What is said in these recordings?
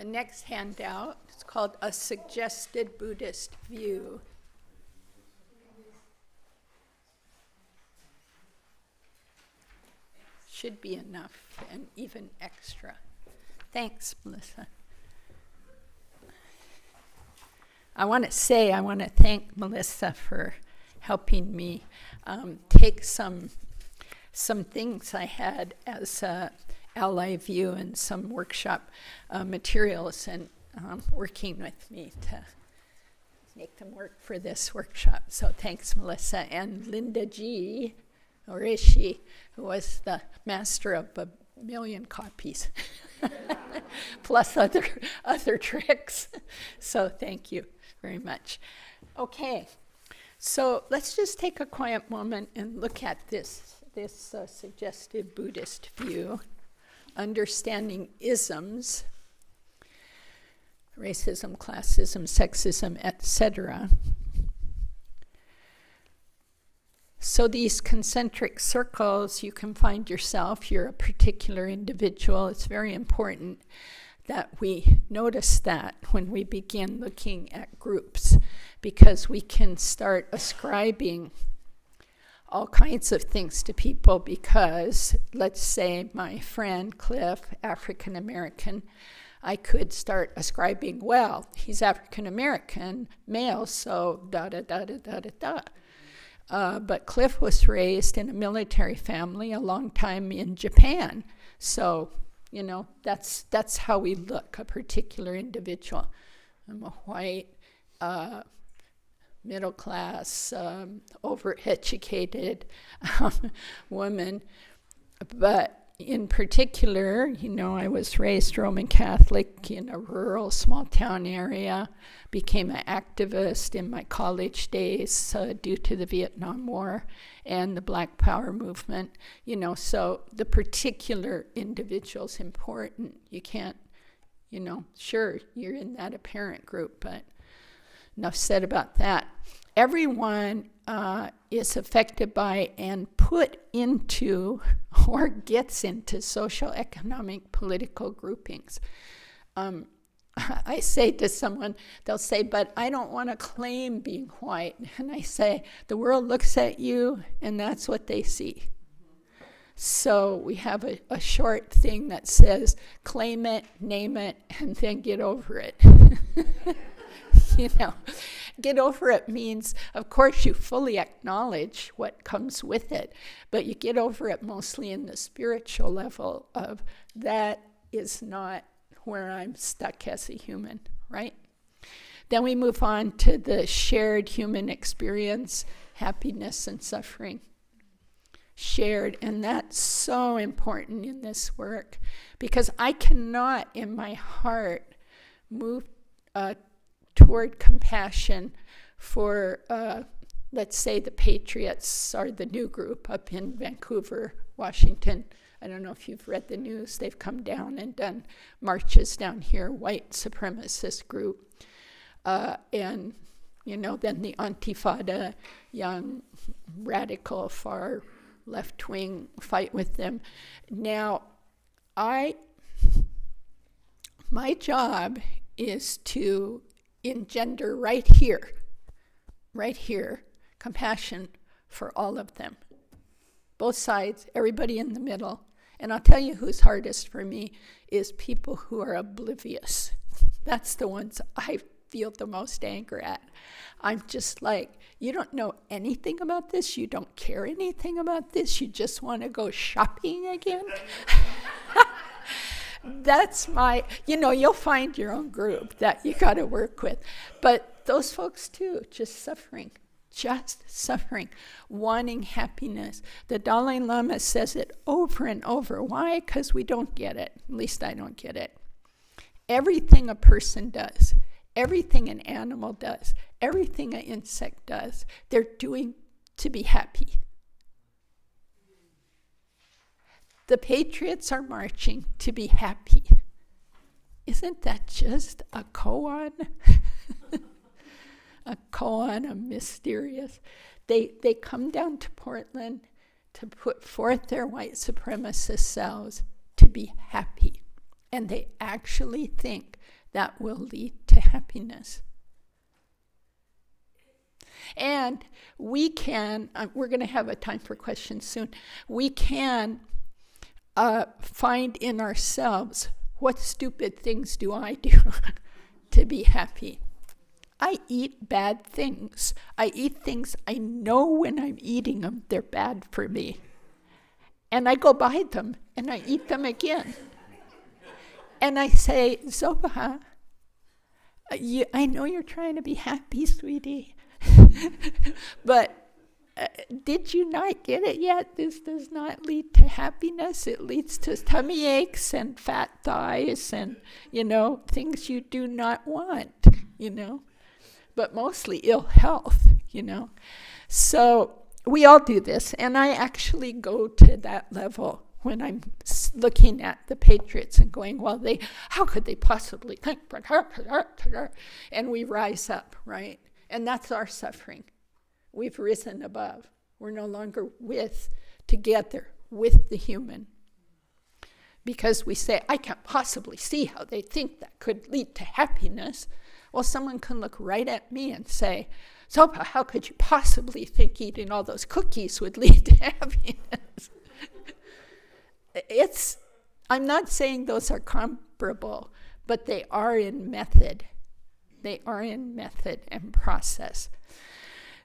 The next handout is called A Suggested Buddhist View. Should be enough and even extra. Thanks, Melissa. I want to thank Melissa for helping me take some things I had as ally view and some workshop materials and working with me to make them work for this workshop. So thanks, Melissa. And Linda G., or is she, who was the master of 1 million copies, plus other tricks. So thank you very much. Okay, so let's just take a quiet moment and look at this suggested Buddhist view, understanding isms, racism, classism, sexism, etc. So these concentric circles, you can find yourself, you're a particular individual. It's very important that we notice that when we begin looking at groups, because we can start ascribing all kinds of things to people because, let's say my friend Cliff, African American, I could start ascribing, well, he's African American, male, so da-da-da-da-da-da-da. But Cliff was raised in a military family a long time in Japan. So, you know, that's how we look, a particular individual. I'm a white, middle class, overeducated woman. But in particular, you know, I was raised Roman Catholic in a rural small town area, became an activist in my college days due to the Vietnam War and the Black Power movement. You know, so the particular individual's important. You can't, you know, sure, you're in that apparent group, but enough said about that. Everyone is affected by and put into or gets into social, economic, political groupings. I say to someone, they'll say, but I don't want to claim being white. And I say, the world looks at you and that's what they see. So we have a short thing that says, claim it, name it, and then get over it. You know, get over it means, of course, you fully acknowledge what comes with it, but you get over it mostly in the spiritual level of that is not where I'm stuck as a human, right? Then we move on to the shared human experience, happiness and suffering. Shared, and that's so important in this work because I cannot in my heart move toward compassion for, let's say, the Patriots are the new group up in Vancouver, Washington. I don't know if you've read the news. They've come down and done marches down here, white supremacist group. And, you know, then the Antifada, young, radical, far left-wing fight with them. Now, my job is to engender right here, compassion for all of them. Both sides, everybody in the middle. And I'll tell you who's hardest for me is people who are oblivious. That's the ones I feel the most anger at. I'm just like, you don't know anything about this, you don't care anything about this, you just want to go shopping again? That's my, you know, you'll find your own group that you got to work with. But those folks too, just suffering, wanting happiness. The Dalai Lama says it over and over. Why? Because we don't get it. At least I don't get it. Everything a person does, everything an animal does, everything an insect does, they're doing to be happy. The Patriots are marching to be happy. Isn't that just a koan? A koan, a mysterious. They come down to Portland to put forth their white supremacist selves to be happy. And they actually think that will lead to happiness. And we can, we're going to have a time for questions soon, we can find in ourselves, what stupid things do I do to be happy? I eat bad things. I eat things I know when I'm eating them, they're bad for me. And I go buy them, and I eat them again. And I say, Zopa, I know you're trying to be happy, sweetie. But did you not get it yet? This does not lead to happiness. It leads to tummy aches and fat thighs and, things you do not want, but mostly ill health, So we all do this, and I actually go to that level when I'm looking at the patriots and going, well, how could they possibly think? And we rise up, right? And that's our suffering. We've risen above. We're no longer together with the human. Because we say, I can't possibly see how they think that could lead to happiness. Well, someone can look right at me and say, Zopa, how could you possibly think eating all those cookies would lead to happiness? I'm not saying those are comparable, but they are in method. They are in method and process.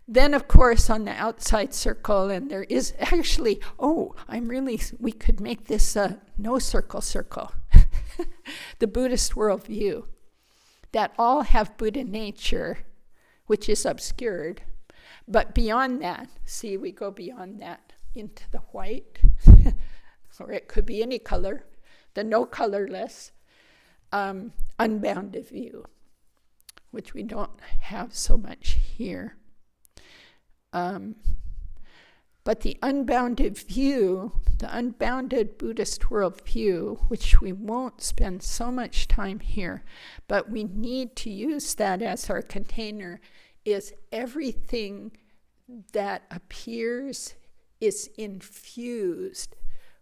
Then, of course, on the outside circle, and there is actually, we could make this a no circle. The Buddhist worldview, that all have Buddha nature, which is obscured. But beyond that, see, we go beyond that into the white, or it could be any color, the no colorless, unbounded view, which we don't have so much here. But the unbounded view, the unbounded Buddhist worldview, which we won't spend so much time here, but we need to use that as our container, is everything that appears is infused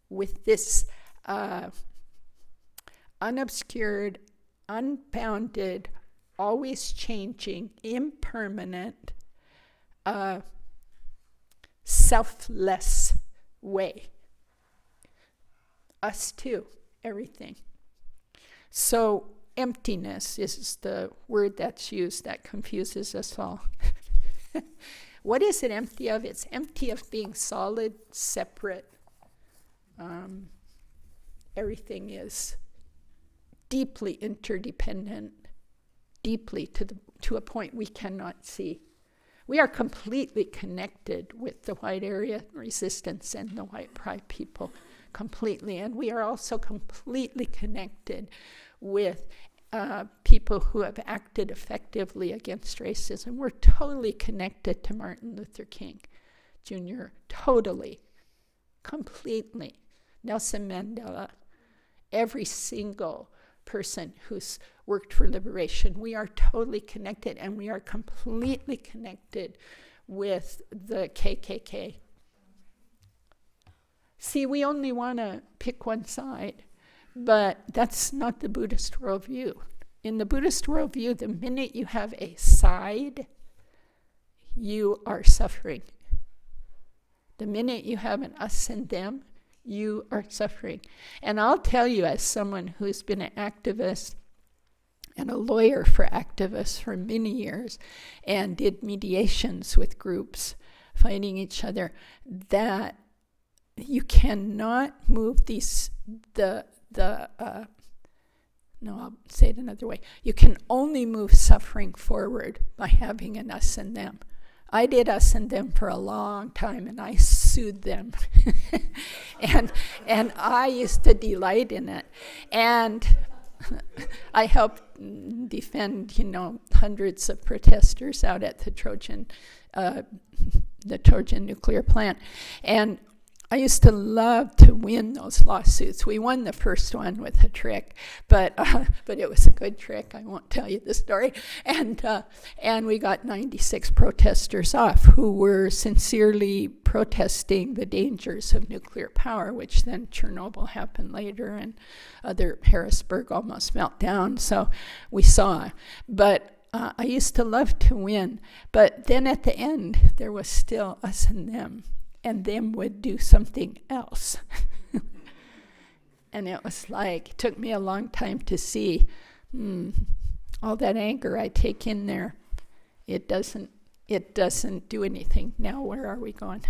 with this unobscured, unbounded, always changing, impermanent, selfless way. Us too, everything. So emptiness is the word that's used that confuses us all. What is it empty of? It's empty of being solid, separate. Everything is deeply interdependent, deeply to a point we cannot see. We are completely connected with the white area resistance and the white pride people, completely. And we are also completely connected with people who have acted effectively against racism. We're totally connected to Martin Luther King Jr., totally, completely. Nelson Mandela, every single person who's worked for liberation. We are totally connected, and we are completely connected with the KKK. See, we only want to pick one side, but that's not the Buddhist worldview. In the Buddhist worldview, the minute you have a side, you are suffering. The minute you have an us and them, you are suffering. And I'll tell you, as someone who's been an activist and a lawyer for activists for many years and did mediations with groups fighting each other, that you cannot move I'll say it another way. You can only move suffering forward by having an us and them. I did us and them for a long time, and I sued them. and I used to delight in it. And I helped defend, hundreds of protesters out at the Trojan nuclear plant. And I used to love to win those lawsuits. We won the first one with a trick, but it was a good trick. I won't tell you the story. And we got 96 protesters off who were sincerely protesting the dangers of nuclear power, which then Chernobyl happened later, and other Harrisburg almost melt down. So we saw. But I used to love to win. But then at the end, there was still us and them would do something else. And it was like, it took me a long time to see, all that anger I take in there, it doesn't do anything. Now where are we going?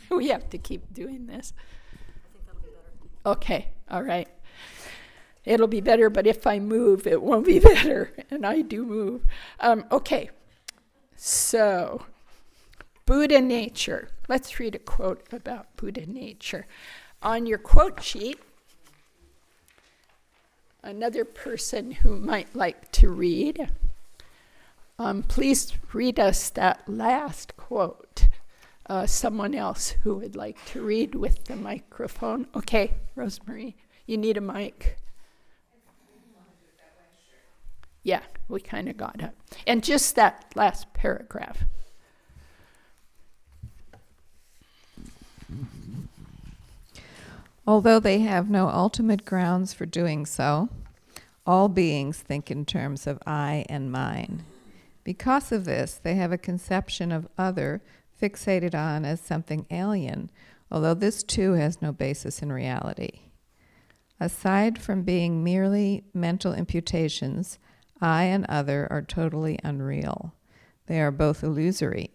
We have to keep doing this. I think that'll be better. Okay, all right. It'll be better, but if I move, it won't be better. And I do move. Okay, so Buddha nature. Let's read a quote about Buddha nature. On your quote sheet, another person who might like to read, please read us that last quote. Someone else who would like to read with the microphone. Okay, Rosemary, you need a mic. Yeah, we kind of got it. And just that last paragraph. Although they have no ultimate grounds for doing so, all beings think in terms of I and mine. Because of this, they have a conception of other fixated on as something alien, although this too has no basis in reality. Aside from being merely mental imputations, I and other are totally unreal. They are both illusory.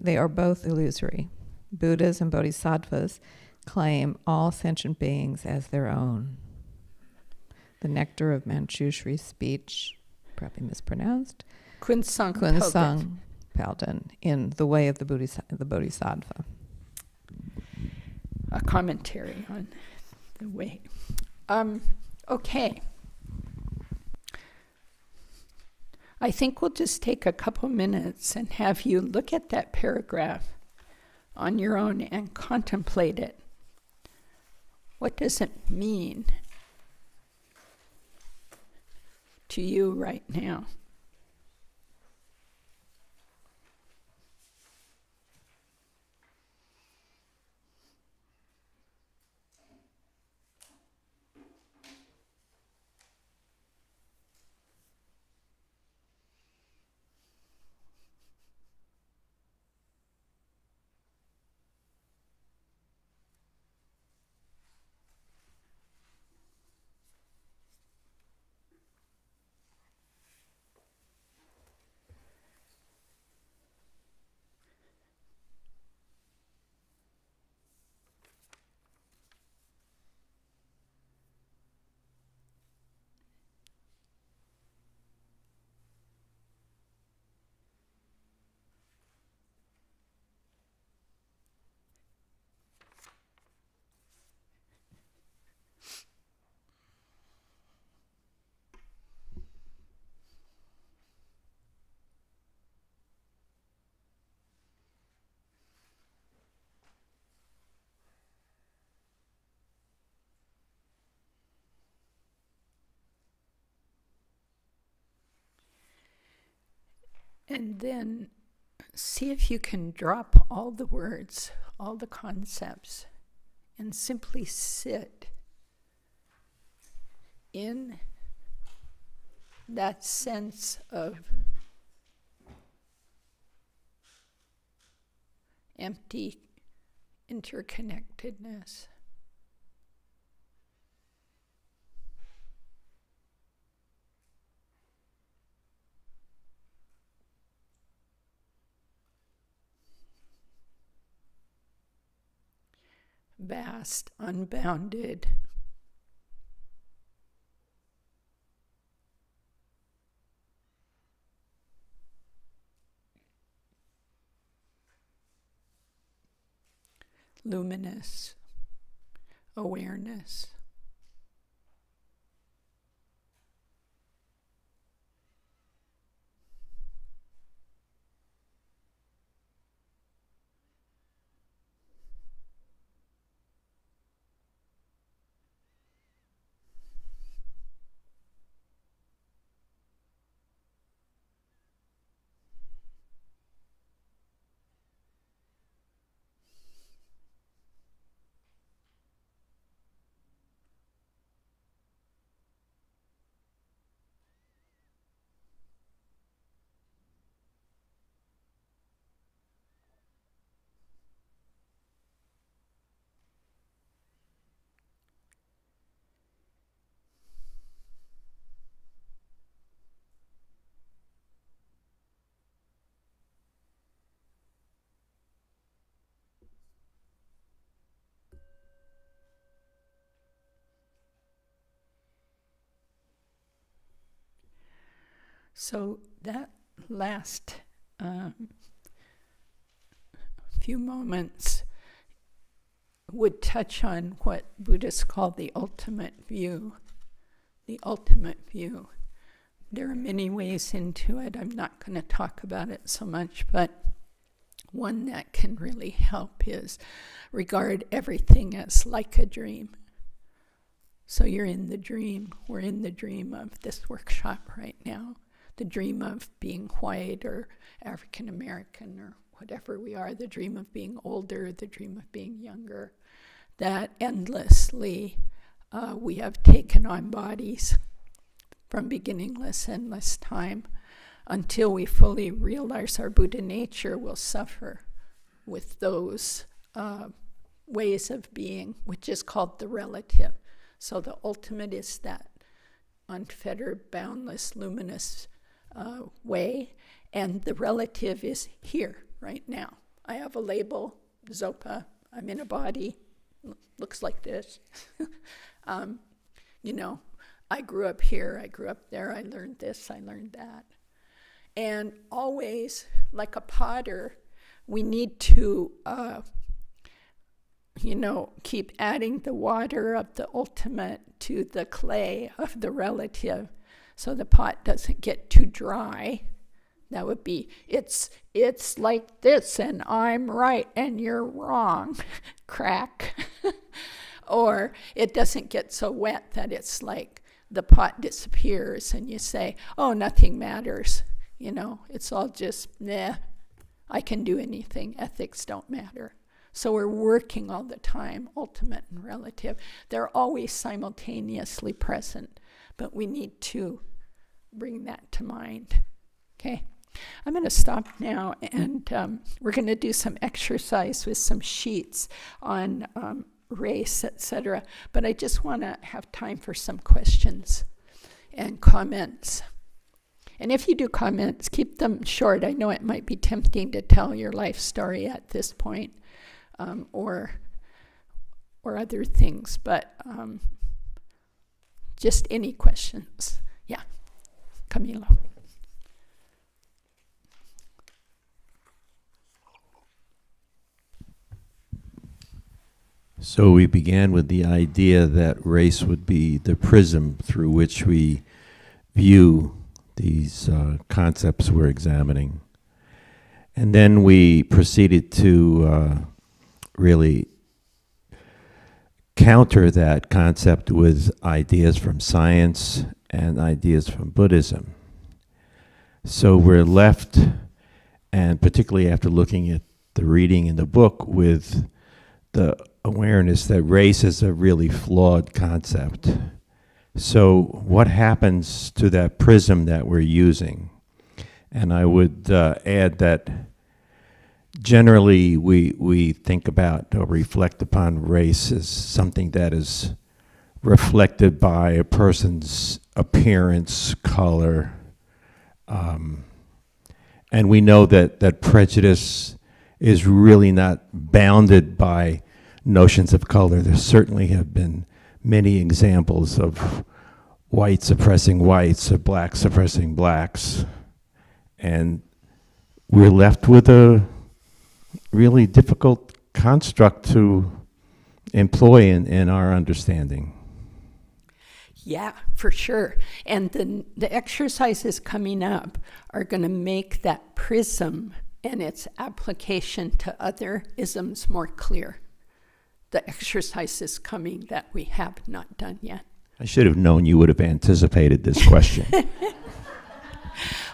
Buddhas and bodhisattvas claim all sentient beings as their own. The nectar of Manjushri's speech, probably mispronounced, Kunsang Palden, in The Way of the Bodhisattva. A commentary on the way. Okay. I think we'll just take a couple minutes and have you look at that paragraph on your own and contemplate it. What does it mean to you right now? And then see if you can drop all the words, all the concepts, and simply sit in that sense of empty interconnectedness. Vast, unbounded. Luminous awareness. So that last few moments would touch on what Buddhists call the ultimate view. The ultimate view. There are many ways into it. I'm not going to talk about it so much, but one that can really help is regard everything as like a dream. So you're in the dream. We're in the dream of this workshop right now. The dream of being white or African American or whatever we are. The dream of being older. The dream of being younger. That endlessly we have taken on bodies from beginningless, endless time until we fully realize our Buddha nature will suffer with those ways of being, which is called the relative. So the ultimate is that unfettered, boundless, luminous way, and the relative is here, right now. I have a label, Zopa, I'm in a body, looks like this. I grew up here, I grew up there, I learned this, I learned that. And always, like a potter, we need to keep adding the water of the ultimate to the clay of the relative so the pot doesn't get too dry. That would be, it's like this and I'm right and you're wrong, crack. Or it doesn't get so wet that it's like the pot disappears and you say, oh, nothing matters. It's all just, nah, I can do anything. Ethics don't matter. So we're working all the time, ultimate and relative. They're always simultaneously present, but we need to bring that to mind. Okay, I'm going to stop now, and we're going to do some exercise with some sheets on race, etc. But I just want to have time for some questions and comments. And if you do comments, keep them short. I know it might be tempting to tell your life story at this point, or other things, but just any questions. Yeah, Camilo. So we began with the idea that race would be the prism through which we view these concepts we're examining. And then we proceeded to really counter that concept with ideas from science and ideas from Buddhism. So we're left, and particularly after looking at the reading in the book, with the awareness that race is a really flawed concept. So what happens to that prism that we're using? And I would add that generally we think about or reflect upon race as something that is reflected by a person's appearance, color, and we know that prejudice is really not bounded by notions of color. There certainly have been many examples of white suppressing whites, of black suppressing blacks, and we're left with a really difficult construct to employ in our understanding. Yeah, for sure. And the exercises coming up are going to make that prism and its application to other isms more clear. The exercises coming that we have not done yet. I should have known you would have anticipated this question.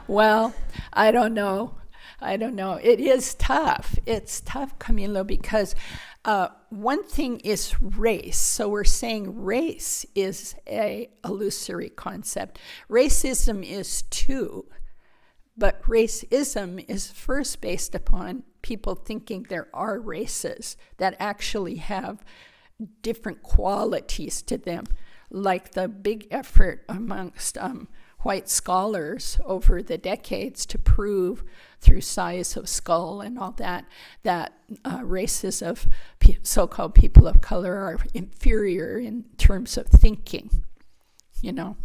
Well, I don't know. It is tough. It's tough, Camilo, because one thing is race. So we're saying race is a illusory concept. Racism is too. But racism is first based upon people thinking there are races that actually have different qualities to them, like the big effort amongst white scholars over the decades to prove through size of skull and all that races of so-called people of color are inferior in terms of thinking. you know.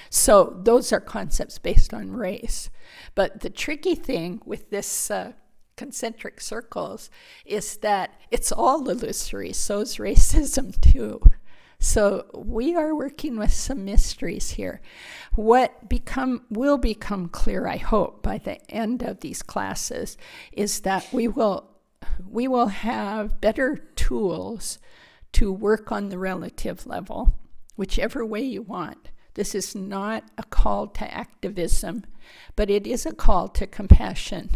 So those are concepts based on race. But the tricky thing with this concentric circles is that it's all illusory. So is racism too. So we are working with some mysteries here. What will become clear, I hope, by the end of these classes is that we will have better tools to work on the relative level, whichever way you want. This is not a call to activism, but it is a call to compassion.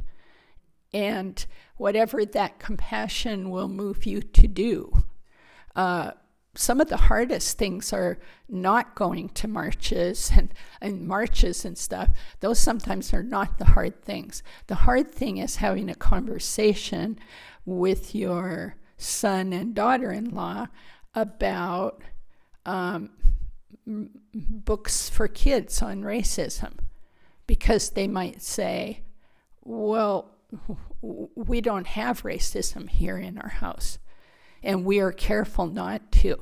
And whatever that compassion will move you to do. Some of the hardest things are not going to marches and marches and stuff. Those sometimes are not the hard things. The hard thing is having a conversation with your son and daughter-in-law about books for kids on racism. Because they might say, well, we don't have racism here in our house. And we are careful not to.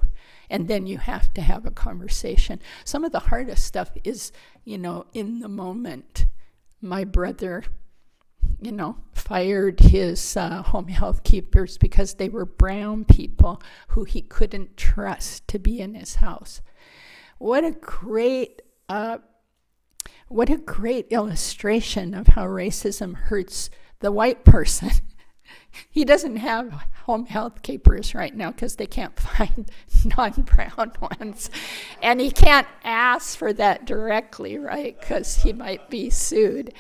And then you have to have a conversation. Some of the hardest stuff is, in the moment. My brother, fired his home health keepers because they were brown people who he couldn't trust to be in his house. What a great illustration of how racism hurts the white person. He doesn't have home health keepers right now because they can't find non-brown ones. And he can't ask for that directly, right, because he might be sued.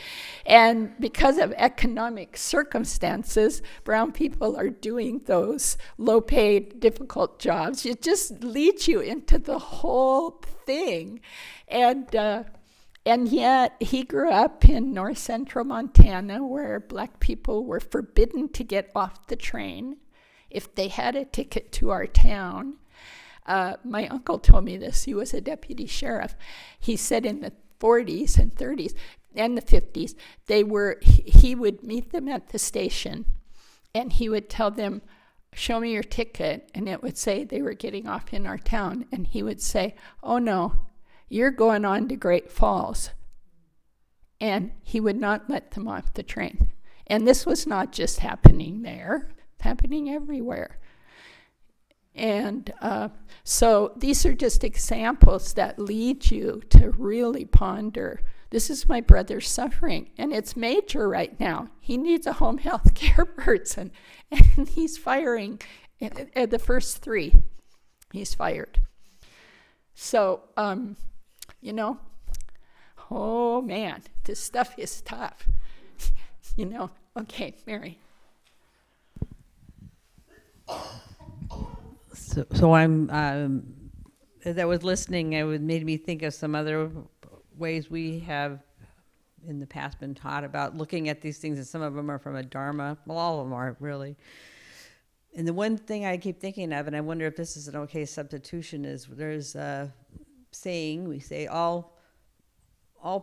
And because of economic circumstances, brown people are doing those low-paid, difficult jobs. It just leads you into the whole thing. And yet, he grew up in north central Montana where black people were forbidden to get off the train if they had a ticket to our town. My uncle told me this. He was a deputy sheriff. He said in the 40s and 30s and the 50s, he would meet them at the station, and he would tell them, show me your ticket, and it would say they were getting off in our town. And he would say, oh, no. You're going on to Great Falls. And he would not let them off the train. And this was not just happening there, it's happening everywhere. And so these are just examples that lead you to really ponder. This is my brother's suffering, and it's major right now. He needs a home health care person, and he's firing at the first 3. He's fired. So, oh man, this stuff is tough. Okay, Mary. So I'm, as I was listening, it made me think of some other ways we have in the past been taught about looking at these things, and some of them are from a Dharma. Well, all of them are really. And the one thing I keep thinking of, and I wonder if this is an okay substitution, is there's a saying, we say all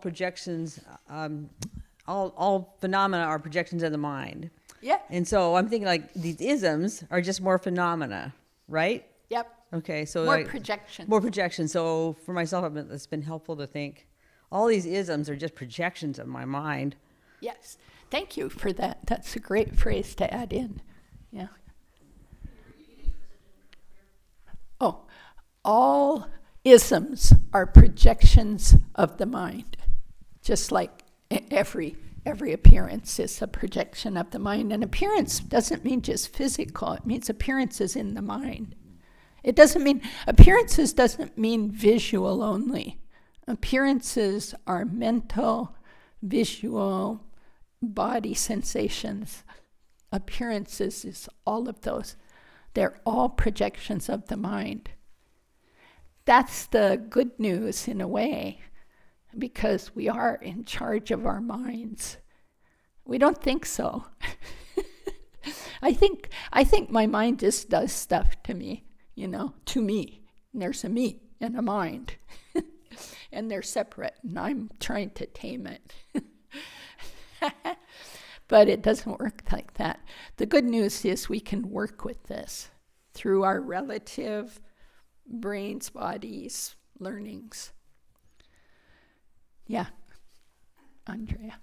projections, all phenomena are projections of the mind. Yeah. And so I'm thinking like these isms are just more phenomena, right? Yep. Okay, so More projections. More projections. So for myself, it's been helpful to think all these isms are just projections of my mind. Yes. Thank you for that. That's a great phrase to add in. Yeah. Oh, all isms are projections of the mind, just like every appearance is a projection of the mind. And appearance doesn't mean just physical. It means appearances in the mind. Appearances doesn't mean visual only. Appearances are mental, visual, body sensations. Appearances is all of those. They're all projections of the mind. That's the good news in a way, because we are in charge of our minds. We don't think so. I think my mind just does stuff to me, to me. And there's a me and a mind. And they're separate, and I'm trying to tame it. But it doesn't work like that. The good news is we can work with this through our relative brains, bodies, learnings. Yeah. Andrea.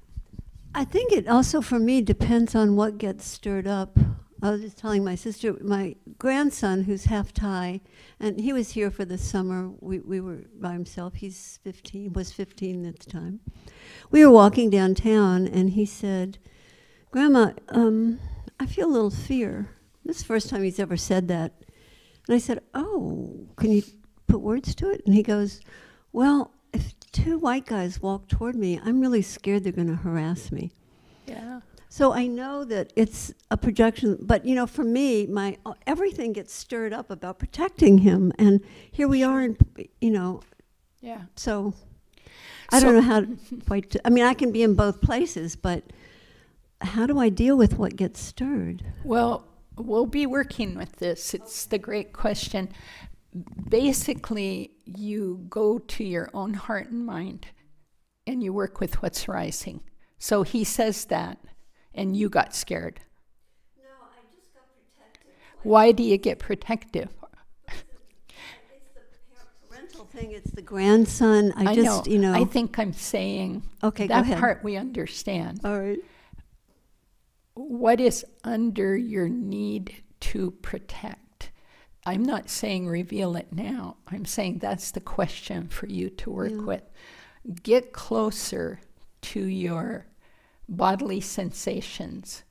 I think it also, for me, depends on what gets stirred up. I was just telling my sister, my grandson, who's half Thai, and he was here for the summer. We were by himself. He's 15, was 15 at the time. We were walking downtown, and he said, "Grandma, I feel a little fear." This is the first time he's ever said that. And I said, "Oh, can you put words to it?" And he goes, "Well, if two white guys walk toward me, I'm really scared they're going to harass me." Yeah. So I know that it's a projection, but for me, everything gets stirred up about protecting him, and here we are, and Yeah. so I don't know how to quite. I can be in both places, but how do I deal with what gets stirred? Well, we'll be working with this. It's the great question. Basically, you go to your own heart and mind, and you work with what's rising. So he says that, and you got scared. No, I just got protective. Why do you get protective? It's the parental thing. It's the grandson. I just, know. I think I'm saying Okay, go that ahead. part we understand. All right. What is under your need to protect? I'm not saying reveal it now. I'm saying that's the question for you to work with. Get closer to your bodily sensations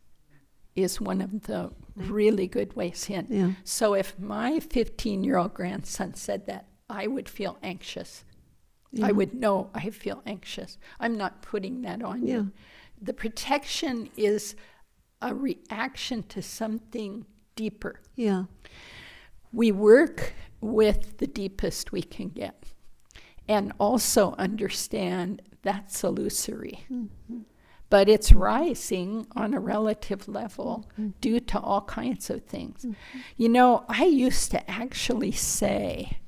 is one of the really good ways in. Yeah. So if my 15-year-old grandson said that, I would feel anxious. I would know I feel anxious. I'm not putting that on you. The protection is a reaction to something deeper. Yeah. We work with the deepest we can get and also understand that's illusory. But it's rising on a relative level due to all kinds of things. I used to actually say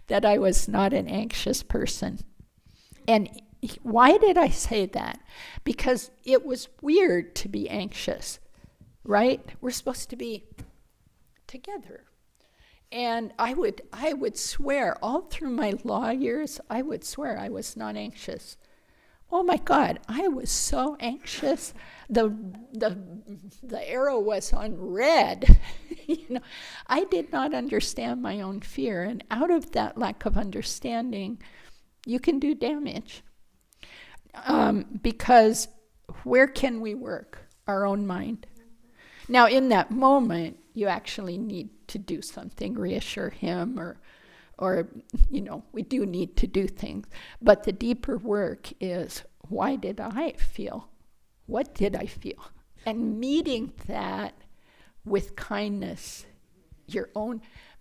that I was not an anxious person. And why did I say that? Because it was weird to be anxious, right? We're supposed to be together. And I would swear, all through my law years, I would swear I was not anxious. Oh my God, I was so anxious. The arrow was on red. I did not understand my own fear. And out of that lack of understanding, you can do damage. Because where can we work? Our own mind. Now, in that moment, you actually need to do something, reassure him, or we do need to do things. But the deeper work is, why did I feel? What did I feel? And meeting that with kindness,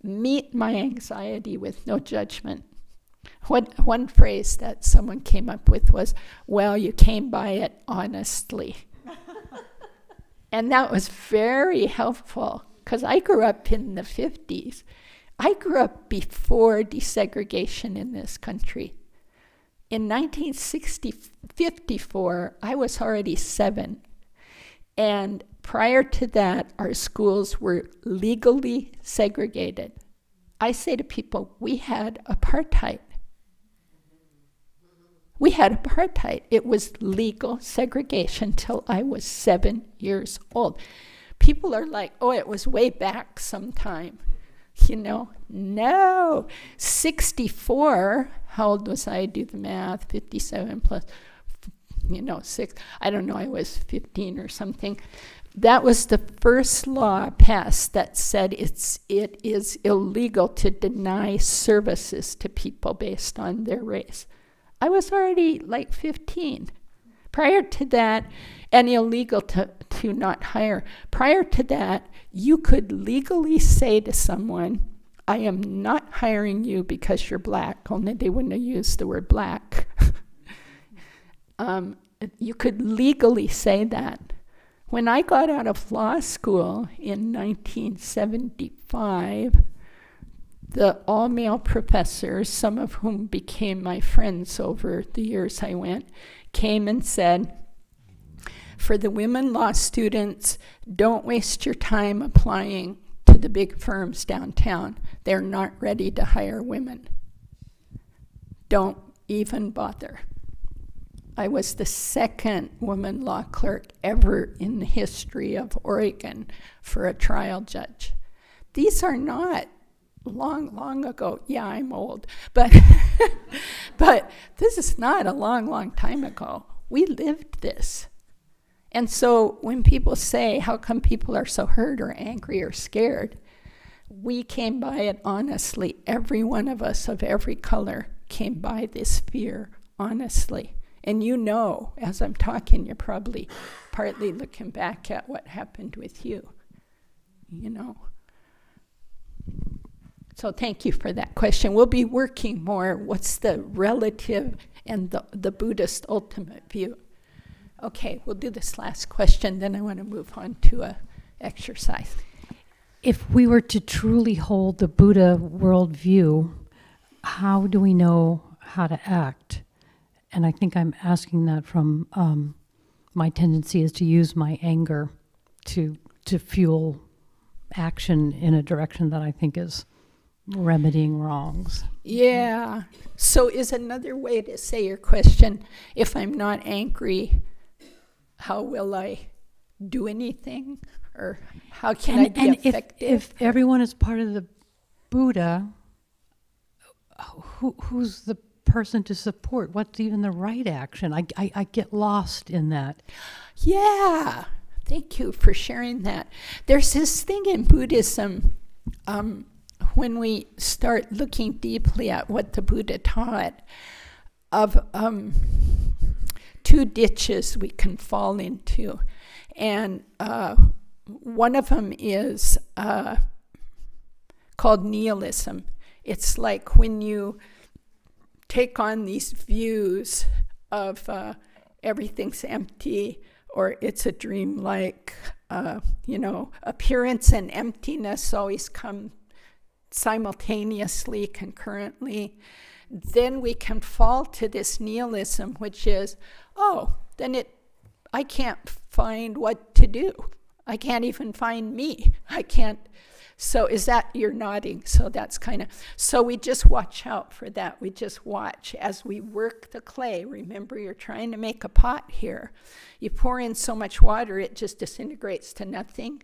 meet my anxiety with no judgment. One phrase that someone came up with was, well, you came by it honestly. And that was very helpful, because I grew up in the 50s. I grew up before desegregation in this country. In 1954, I was already 7. And prior to that, our schools were legally segregated. I say to people, we had apartheid. We had apartheid. It was legal segregation till I was 7 years old. People are like, oh, it was way back sometime. No. 64, how old was I? Do the math, 57 plus, 6. I don't know, I was 15 or something. That was the first law passed that said it is illegal to deny services to people based on their race. I was already like 15. Prior to that, and illegal to not hire. Prior to that, you could legally say to someone, I am not hiring you because you're black, only they wouldn't have used the word black. You could legally say that. When I got out of law school in 1975, the all-male professors, some of whom became my friends over the years I went, came and said, for the women law students, don't waste your time applying to the big firms downtown. They're not ready to hire women. Don't even bother. I was the second woman law clerk ever in the history of Oregon for a trial judge. These are not long ago. Yeah, I'm old, but but this is not a long time ago. We lived this. And so when people say, how come people are so hurt or angry or scared? We came by it honestly. Every one of us of every color came by this fear honestly. And you know, as I'm talking, you're probably partly looking back at what happened with you, you know. So thank you for that question. We'll be working more, what's the relative and the Buddhist ultimate view? Okay, we'll do this last question, then I want to move on to a exercise. If we were to truly hold the Buddha worldview, how do we know how to act? And I think I'm asking that from my tendency is to use my anger to fuel action in a direction that I think is remedying wrongs. Yeah. So is another way to say your question, if I'm not angry, how will I do anything? Or how can I be effective? If everyone is part of the Buddha, who's the person to support? What's even the right action? I get lost in that. Yeah. Thank you for sharing that. There's this thing in Buddhism, when we start looking deeply at what the Buddha taught, of two ditches we can fall into. And one of them is called nihilism. It's like when you take on these views of everything's empty, or it's a dream, like, appearance and emptiness always come simultaneously, concurrently. Then we can fall to this nihilism, which is, I can't find what to do. I can't even find me. I can't. So is that, you're nodding, so that's kind of, so we just watch out for that. We just watch as we work the clay. Remember, you're trying to make a pot here. You pour in so much water, it just disintegrates to nothing,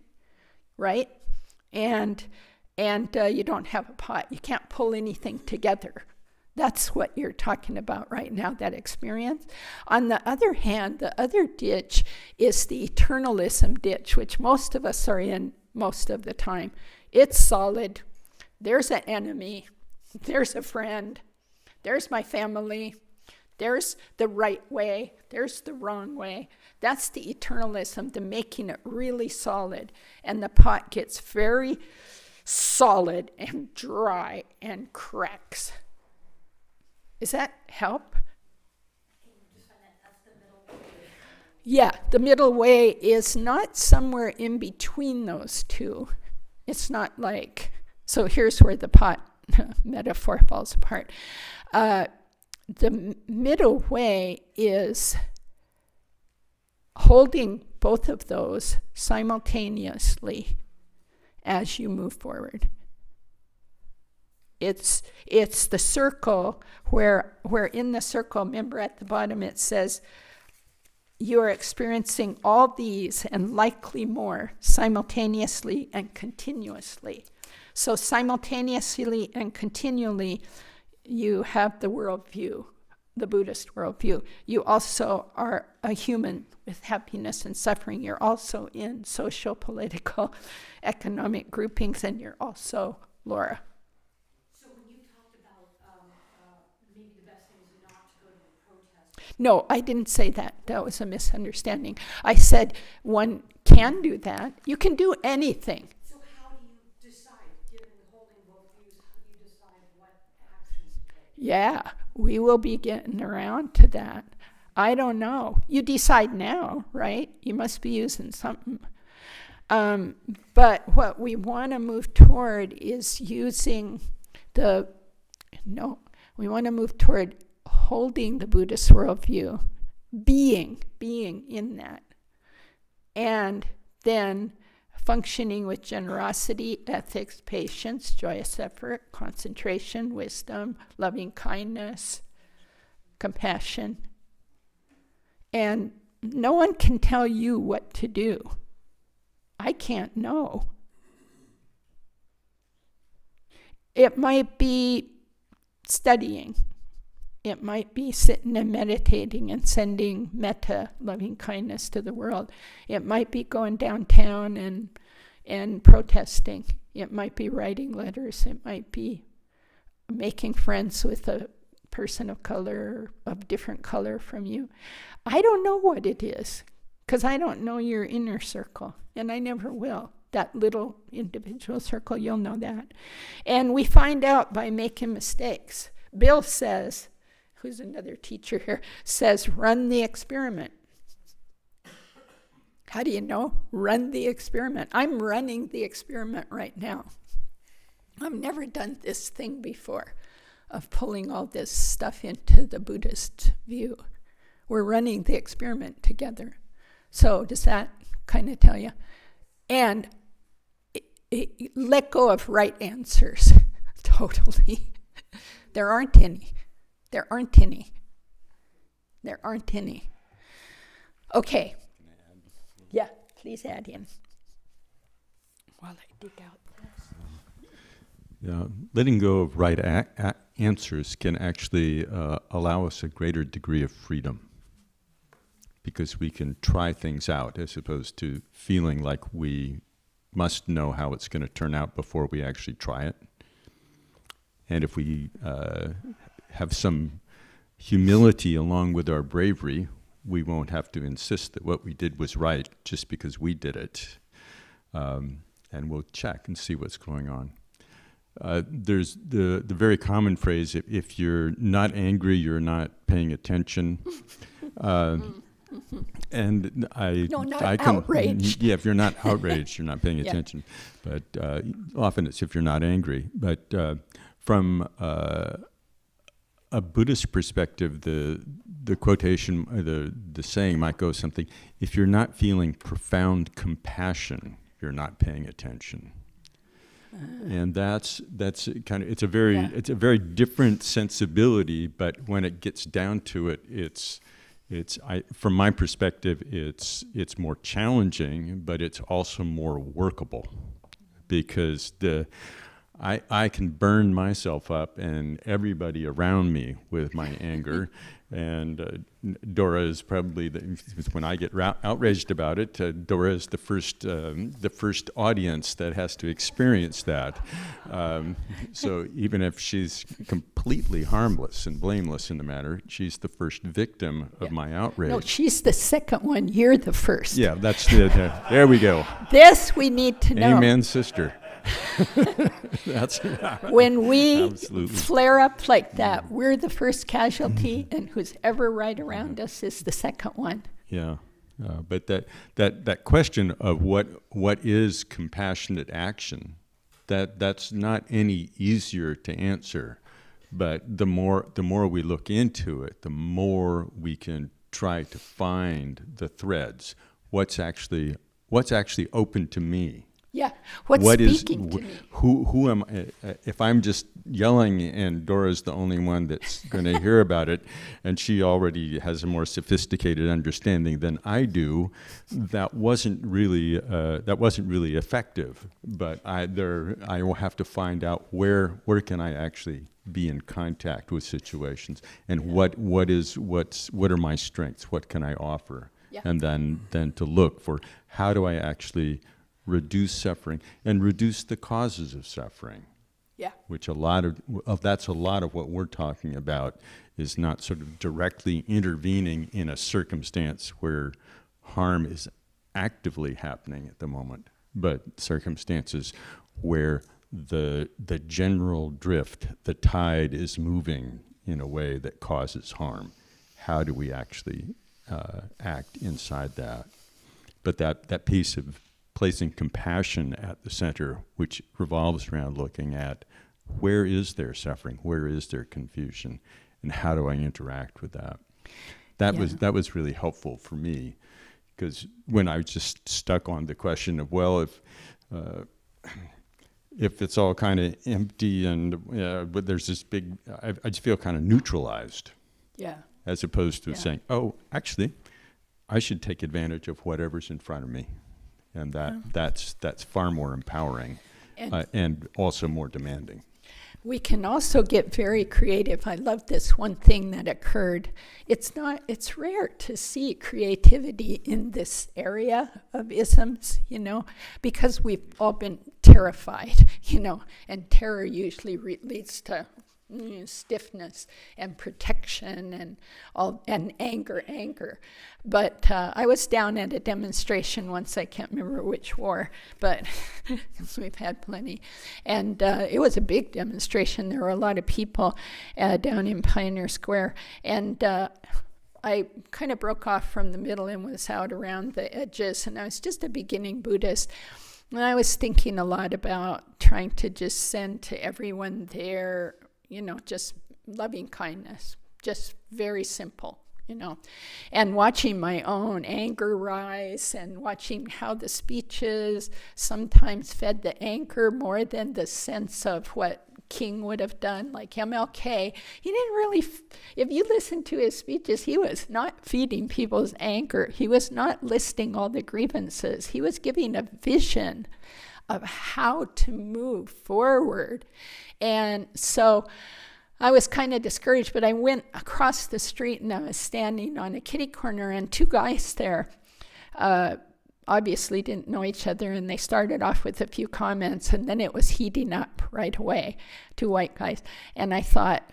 right? And you don't have a pot. You can't pull anything together. That's what you're talking about right now, that experience. On the other hand, the other ditch is the eternalism ditch, which most of us are in most of the time. It's solid. There's an enemy. There's a friend. There's my family. There's the right way. There's the wrong way. That's the eternalism, the making it really solid. And the pot gets very solid and dry and cracks. Does that help? Yeah, the middle way is not somewhere in between those two. It's not like, so here's where the pot metaphor falls apart. The middle way is holding both of those simultaneously as you move forward. It's the circle where in the circle, remember at the bottom it says, you are experiencing all these and likely more simultaneously and continuously. So simultaneously and continually, you have the worldview, the Buddhist worldview. You also are a human with happiness and suffering. You're also in social, political, economic groupings, and you're also Laura. So when you talked about maybe the best thing is not to go to a protest. No, I didn't say that. That was a misunderstanding. I said one can do that. You can do anything. So how do you decide, given holding both views, how do you decide what actions to take? Yeah, we will be getting around to that. I don't know. You decide now, right? You must be using something. But what we want to move toward is using we want to move toward holding the Buddhist worldview, being in that, and then functioning with generosity, ethics, patience, joyous effort, concentration, wisdom, loving kindness, compassion. And no one can tell you what to do. I can't know. It might be studying. It might be sitting and meditating and sending metta, loving kindness to the world. It might be going downtown and protesting. It might be writing letters. It might be making friends with a person of color, of different color from you. I don't know what it is, because I don't know your inner circle, and I never will. That little individual circle, you'll know that. And we find out by making mistakes. Bill says, who's another teacher here, says, run the experiment. How do you know? Run the experiment. I'm running the experiment right now. I've never done this thing before of pulling all this stuff into the Buddhist view. We're running the experiment together. So does that kind of tell you? And let go of right answers. Totally. There aren't any. There aren't any. There aren't any. Okay. Yeah, please add in. While I dig out this. Yeah, letting go of right answers can actually allow us a greater degree of freedom, because we can try things out as opposed to feeling like we must know how it's going to turn out before we actually try it. And if we have some humility along with our bravery, we won't have to insist that what we did was right just because we did it. And we'll check and see what's going on. There's the very common phrase, if you're not angry, you're not paying attention. And I can, outraged. Yeah, if you're not outraged, you're not paying attention. But often it's if you're not angry. But from a Buddhist perspective, the quotation, the saying might go something: if you're not feeling profound compassion, you're not paying attention. And that's kind of, it's a very different sensibility. But when it gets down to it, from my perspective, it's more challenging, but it's also more workable, because I can burn myself up and everybody around me with my anger. And Dora is probably, when I get outraged about it, Dora is the first audience that has to experience that. So even if she's completely harmless and blameless in the matter, she's the first victim of my outrage. No, she's the second one. You're the first. Yeah, that's there we go. This we need to know. Amen, sister. That's when we absolutely flare up like that, we're the first casualty, and who's ever right around us is the second one. Yeah, but that question of what is compassionate action, that's not any easier to answer. But the more we look into it, the more we can try to find the threads. What's actually open to me? Yeah, what's speaking to me? Who am I? If I'm just yelling and Dora's the only one that's going to hear about it, and she already has a more sophisticated understanding than I do, that wasn't really effective. But I will have to find out where can I actually be in contact with situations, and what are my strengths? What can I offer? Yeah. And then to look for how do I actually reduce suffering and reduce the causes of suffering. Yeah. Which that's a lot of what we're talking about, is not sort of directly intervening in a circumstance where harm is actively happening at the moment, but circumstances where the general drift, the tide is moving in a way that causes harm. How do we actually act inside that? But that piece of placing compassion at the center, which revolves around looking at where is their suffering, where is their confusion, and how do I interact with that? That was really helpful for me, because when I was just stuck on the question of, well, if it's all kind of empty and but there's this big, I just feel kind of neutralized. Yeah. as opposed to saying, oh, actually, I should take advantage of whatever's in front of me. And that's far more empowering and also more demanding. We can also get very creative. I love this one thing that occurred. It's rare to see creativity in this area of isms, because we've all been terrified, and terror usually leads to stiffness and protection and anger. But I was down at a demonstration once. I can't remember which war, but we've had plenty. And it was a big demonstration. There were a lot of people down in Pioneer Square. And I kind of broke off from the middle and was out around the edges. And I was just a beginning Buddhist. And I was thinking a lot about trying to just send to everyone there, just loving kindness, just very simple, and watching my own anger rise and watching how the speeches sometimes fed the anger more than the sense of what King would have done. Like MLK, he didn't really, if you listen to his speeches, he was not feeding people's anger. He was not listing all the grievances. He was giving a vision of how to move forward. And so I was kind of discouraged, but I went across the street and I was standing on a kitty corner, and two guys there obviously didn't know each other, and they started off with a few comments, and then it was heating up right away, two white guys. And I thought,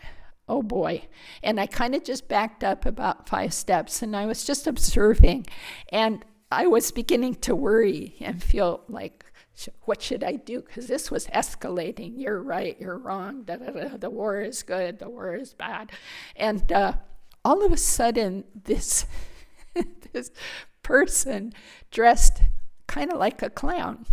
oh boy. And I kind of just backed up about 5 steps, and I was just observing. And I was beginning to worry and feel like, what should I do? Because this was escalating. You're right, you're wrong. The war is good, the war is bad. And all of a sudden, this person dressed kind of like a clown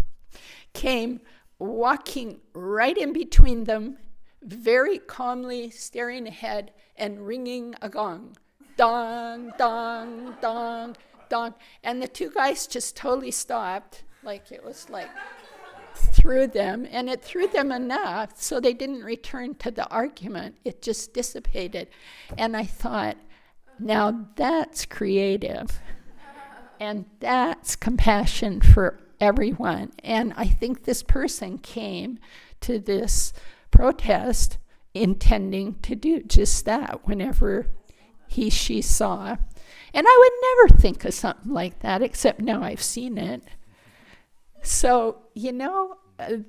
came walking right in between them, very calmly staring ahead and ringing a gong. Dong, dong, dong, dong. And the two guys just totally stopped. Like it was like threw them, and it threw them enough so they didn't return to the argument. It just dissipated. And I thought, now that's creative, and that's compassion for everyone. And I think this person came to this protest intending to do just that whenever she saw. And I would never think of something like that, except now I've seen it. So,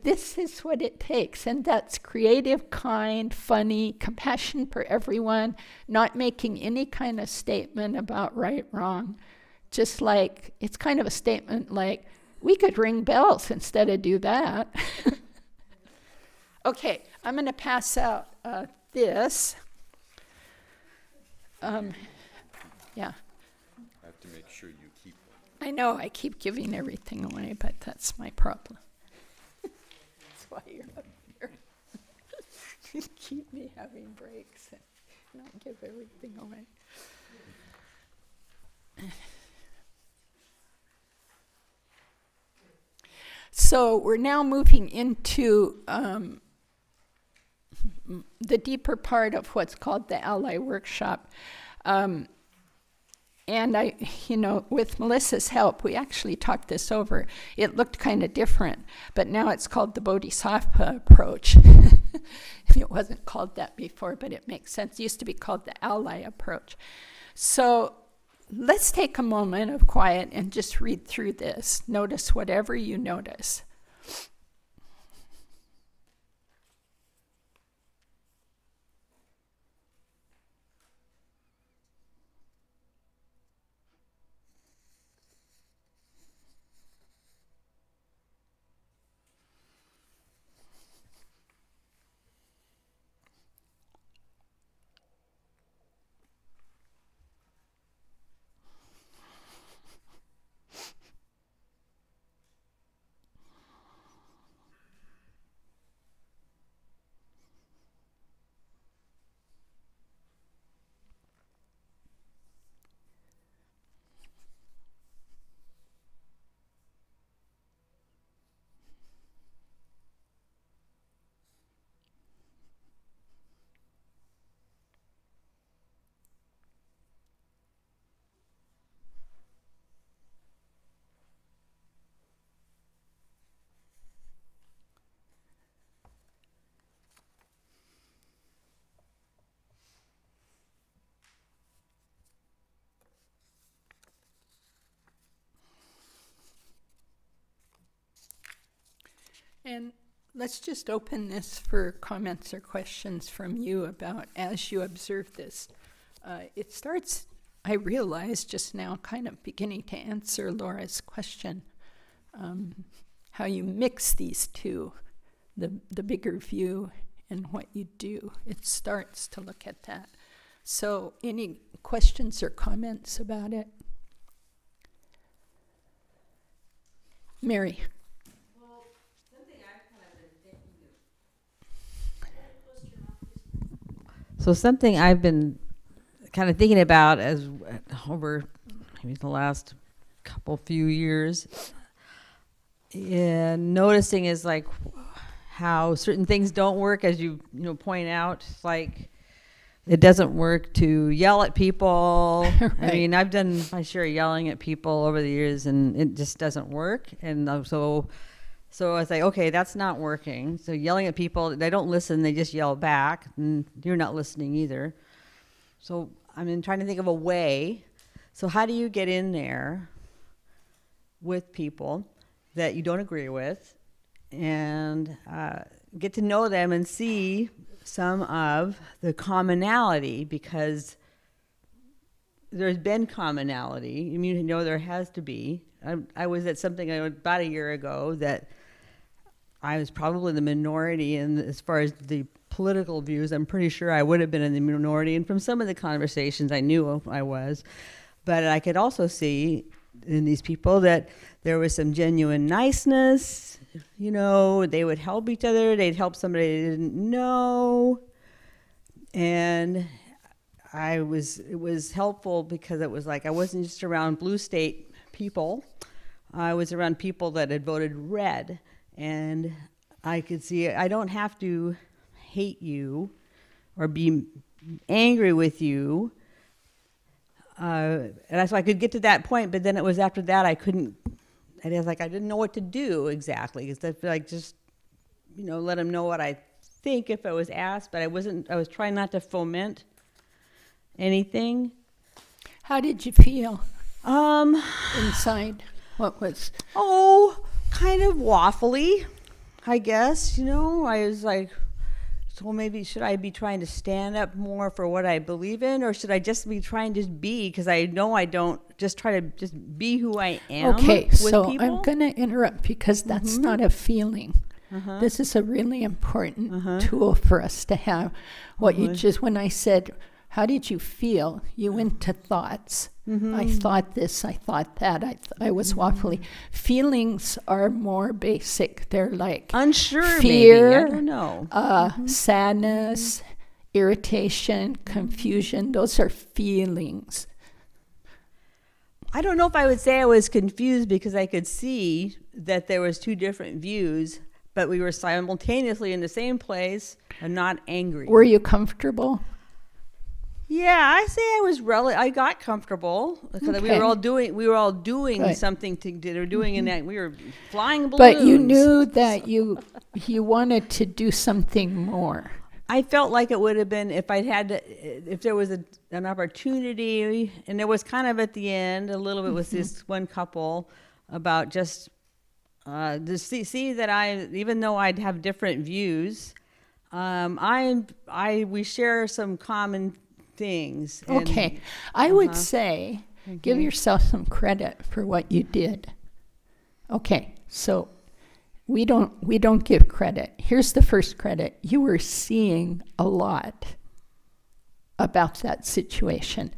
this is what it takes, and that's creative, kind, funny, compassion for everyone, not making any kind of statement about right, wrong. Just like, it's kind of a statement like, we could ring bells instead of do that. Okay, I'm going to pass out this. Yeah. I have to make sure you keep them. I know, I keep giving everything away, but that's my problem. That's why you're up here. You keep me having breaks and not give everything away. So we're now moving into the deeper part of what's called the Ally Workshop. And I, with Melissa's help, we actually talked this over. It looked kind of different, but now it's called the Bodhisattva approach. It wasn't called that before, but it makes sense. It used to be called the Ally approach. So let's take a moment of quiet and just read through this. Notice whatever you notice. And let's just open this for comments or questions from you about as you observe this. It starts, I realized just now, kind of beginning to answer Laura's question, how you mix these two, the bigger view and what you do. It starts to look at that. So any questions or comments about it? Mary. Well, something I've kind of been thinking about as over maybe the last few years, and noticing is like how certain things don't work, as you point out. It's like it doesn't work to yell at people. Right. I mean, I've done my share of yelling at people over the years, and it just doesn't work. And so I was like, okay, that's not working. So yelling at people, they don't listen, they just yell back, and you're not listening either. So I'm trying to think of a way. So how do you get in there with people that you don't agree with and get to know them and see some of the commonality, because there's been commonality. I mean, there has to be. I was at something about a year ago that I was probably the minority in as far as the political views. I'm pretty sure I would have been in the minority, and from some of the conversations I knew I was. But I could also see in these people that there was some genuine niceness. They would help each other. They'd help somebody they didn't know. And it was helpful because it was like I wasn't just around blue state people. I was around people that had voted red. And I could see I don't have to hate you or be angry with you. And so I could get to that point, but then it was after that I couldn't. And I was like, I didn't know what to do exactly. Because I feel like just, let them know what I think if I was asked. But I was trying not to foment anything. How did you feel inside? What was? Oh, kind of waffly, I guess. I was like, so maybe should I be trying to stand up more for what I believe in, or should I just be trying to be, because I know I don't, just try to just be who I am. Okay, with so people? I'm going to interrupt because that's not a feeling. This is a really important tool for us to have. When I said, how did you feel? You went to thoughts. I thought this, I thought that, I was waffly. Feelings are more basic. They're like unsure, fear, maybe. I don't know. Sadness, irritation, confusion. Those are feelings. I don't know if I would say I was confused, because I could see that there was two different views, but we were simultaneously in the same place and not angry. Were you comfortable? Yeah, I say I got comfortable because we were all doing Good. Something together, and we were flying balloons. But you knew that you wanted to do something more. I felt like it would have been if there was an opportunity, and there was kind of at the end a little bit with this one couple about just to see that even though I'd have different views, we share some common things. Okay. I would say give yourself some credit for what you did. Okay. So we don't give credit. Here's the first credit. You were seeing a lot about that situation.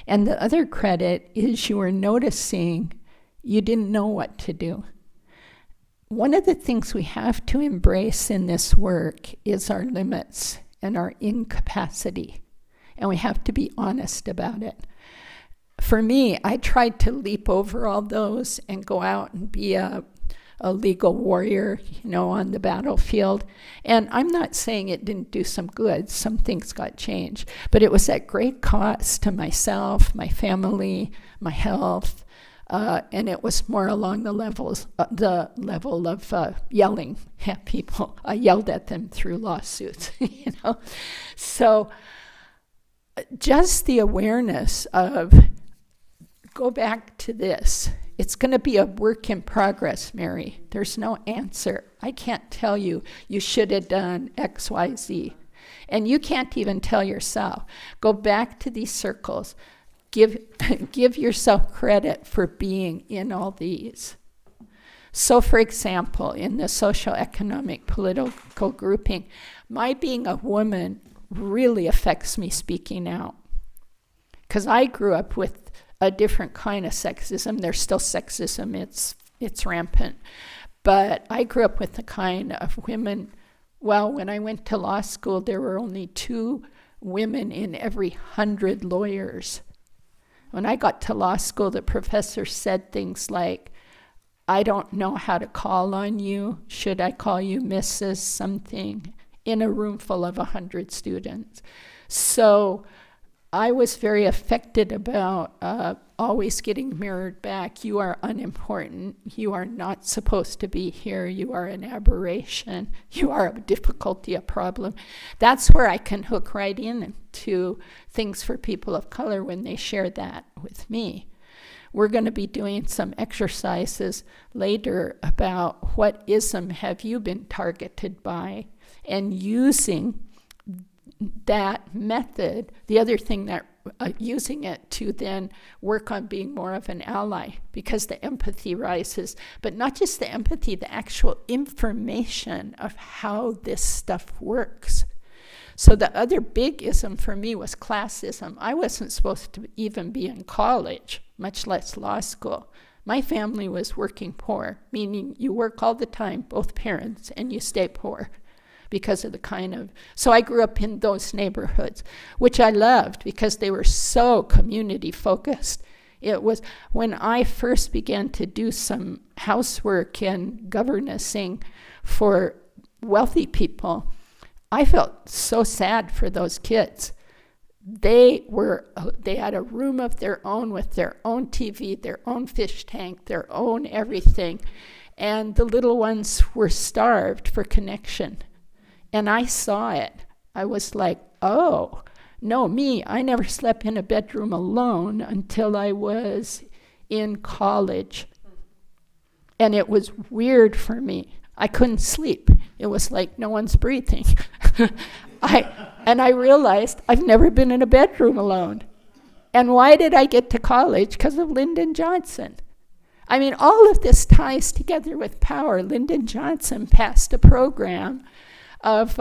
And the other credit is you were noticing you didn't know what to do. One of the things we have to embrace in this work is our limits and our incapacity. And we have to be honest about it. For me, I tried to leap over all those and go out and be a legal warrior, on the battlefield. And I'm not saying it didn't do some good. Some things got changed. But it was at great cost to myself, my family, my health. And it was more along the level of yelling at people. I yelled at them through lawsuits, So just the awareness of, go back to this. It's going to be a work in progress, Mary. There's no answer. I can't tell you, you should have done X, Y, Z. And you can't even tell yourself. Go back to these circles. Give yourself credit for being in all these. So, for example, in the socioeconomic political grouping, my being a woman really affects me speaking out. Because I grew up with a different kind of sexism. There's still sexism, it's rampant. But I grew up with the kind of women, well, when I went to law school, there were only 2 women in every 100 lawyers. When I got to law school, the professor said things like, I don't know how to call on you. Should I call you Mrs. something? In a room full of 100 students. So I was very affected about always getting mirrored back. You are unimportant. You are not supposed to be here. You are an aberration. You are a difficulty, a problem. That's where I can hook right into things for people of color when they share that with me. We're going to be doing some exercises later about what ism have you been targeted by, and using that method, the other thing that using it to then work on being more of an ally, because the empathy rises, but not just the empathy, the actual information of how this stuff works. So the other big ism for me was classism. I wasn't supposed to even be in college, much less law school. My family was working poor, meaning you work all the time, both parents, and you stay poor because of the kind of... So I grew up in those neighborhoods, which I loved because they were so community focused. It was when I first began to do some housework and governancing for wealthy people, I felt so sad for those kids. They had a room of their own with their own TV, their own fish tank, their own everything. And the little ones were starved for connection. And I saw it. I was like, oh, no, I never slept in a bedroom alone until I was in college. And it was weird for me. I couldn't sleep. It was like no one's breathing. And I realized I've never been in a bedroom alone. And why did I get to college? Because of Lyndon Johnson. I mean, all of this ties together with power. Lyndon Johnson passed a program of,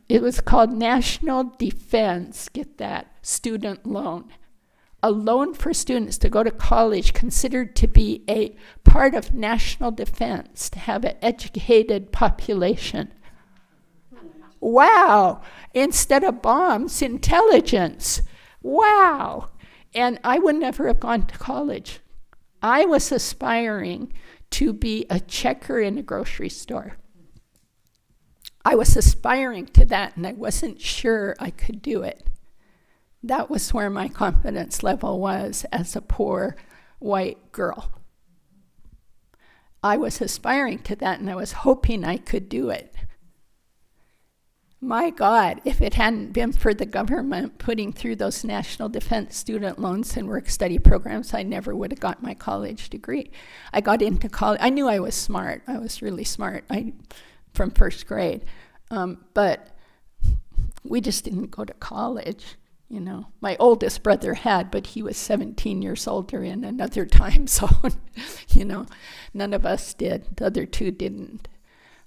it was called National Defense, get that, student loan. A loan for students to go to college considered to be a part of national defense, to have an educated population. Wow! Instead of bombs, intelligence. Wow! And I would never have gone to college. I was aspiring to be a checker in a grocery store. I was aspiring to that, and I wasn't sure I could do it. That was where my confidence level was as a poor white girl. I was aspiring to that, and I was hoping I could do it. My God, if it hadn't been for the government putting through those national defense student loans and work-study programs, I never would have got my college degree. I got into college. I knew I was smart. I was really smart from first grade. But we just didn't go to college. You know, my oldest brother had, but he was 17 years older in another time zone. You know, none of us did. The other 2 didn't,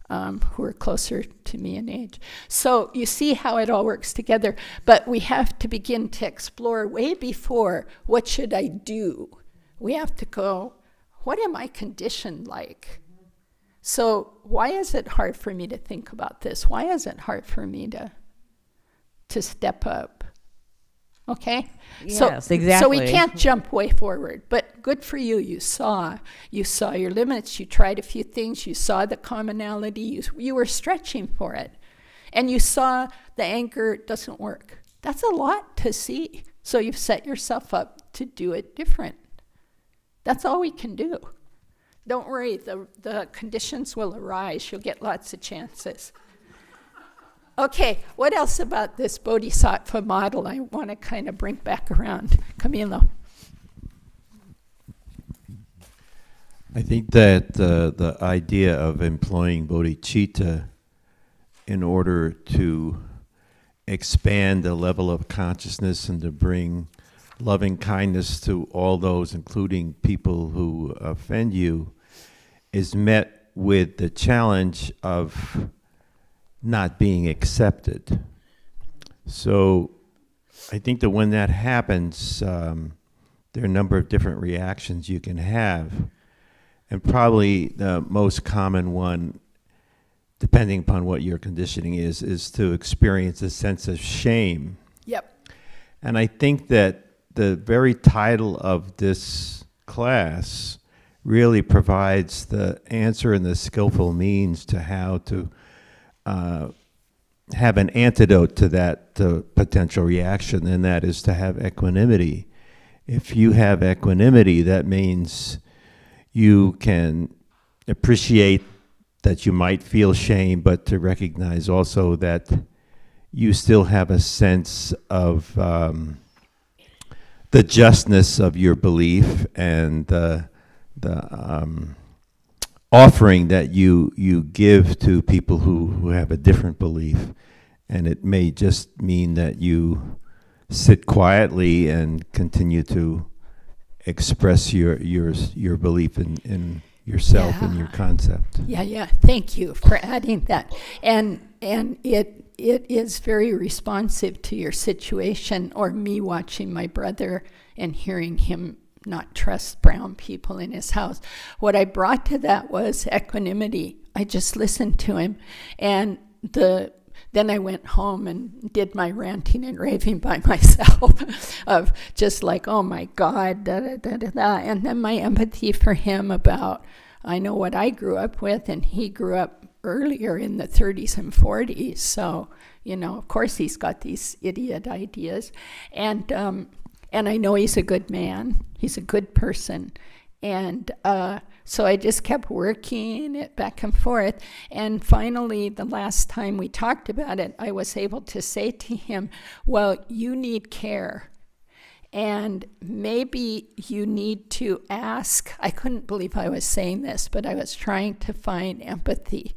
who were closer to me in age. So you see how it all works together. But we have to begin to explore way before, what should I do? We have to go, what am I conditioned like? So why is it hard for me to think about this? Why is it hard for me to step up? Okay? Yes, exactly. So we can't jump way forward, but good for you. You saw your limits, you tried a few things, you saw the commonality, you were stretching for it. And you saw the anger doesn't work. That's a lot to see. So you've set yourself up to do it different. That's all we can do. Don't worry, the conditions will arise. You'll get lots of chances. Okay, what else about this bodhisattva model I want to kind of bring back around? Camilo. I think that the idea of employing bodhicitta in order to expand the level of consciousness and to bring loving kindness to all those, including people who offend you, is met with the challenge of not being accepted. So I think that when that happens, there are a number of different reactions you can have. And probably the most common one, depending upon what your conditioning is to experience a sense of shame. Yep. And I think that the very title of this class really provides the answer and the skillful means to how to have an antidote to that potential reaction, and that is to have equanimity. If you have equanimity, that means you can appreciate that you might feel shame, but to recognize also that you still have a sense of the justness of your belief and the offering that you give to people who have a different belief. And it may just mean that you sit quietly and continue to express your belief in yourself and your concept. Yeah. Thank you for adding that. And it is very responsive to your situation, or me watching my brother and hearing him not trust brown people in his house. What I brought to that was equanimity. I just listened to him, and then I went home and did my ranting and raving by myself of just like, oh my God, da, da, da, da, da. And then my empathy for him about, I know what I grew up with, and he grew up earlier in the 30s and 40s. So, of course he's got these idiot ideas. And I know he's a good man. He's a good person. And so I just kept working it back and forth. And finally, the last time we talked about it, I was able to say to him, well, you need care. And maybe you need to ask, I couldn't believe I was saying this, but I was trying to find empathy.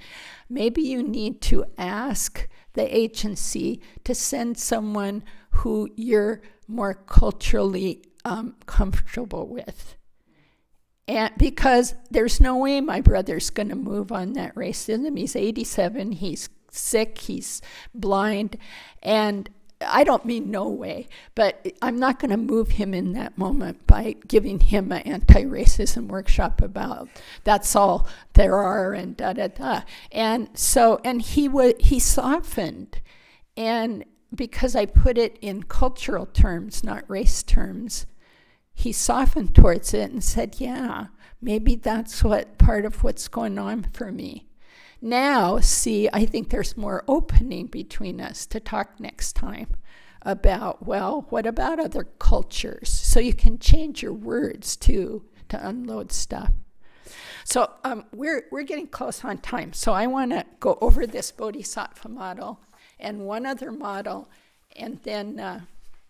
Maybe you need to ask the agency to send someone who you're more culturally comfortable with. And because there's no way my brother's going to move on that racism. He's 87, he's sick, he's blind, and I don't mean no way, but I'm not going to move him in that moment by giving him an anti-racism workshop about that's all there are and da-da-da. And so, and he softened. And because I put it in cultural terms, not race terms, he softened towards it and said, yeah, maybe that's what part of what's going on for me. Now, see, I think there's more opening between us to talk next time about, well, what about other cultures? So you can change your words too to unload stuff. So we're getting close on time. So I want to go over this Bodhisattva model and one other model, and then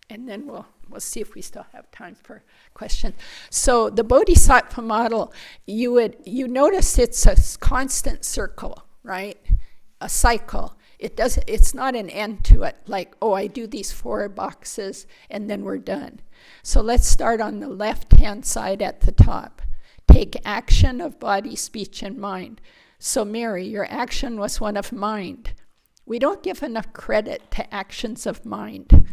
we'll see if we still have time for questions. So the Bodhisattva model, you notice it's a constant circle, right? A cycle. It's not an end to it, like, oh, I do these 4 boxes and then we're done. So let's start on the left-hand side at the top. Take action of body, speech, and mind. So Mary, your action was one of mind. We don't give enough credit to actions of mind,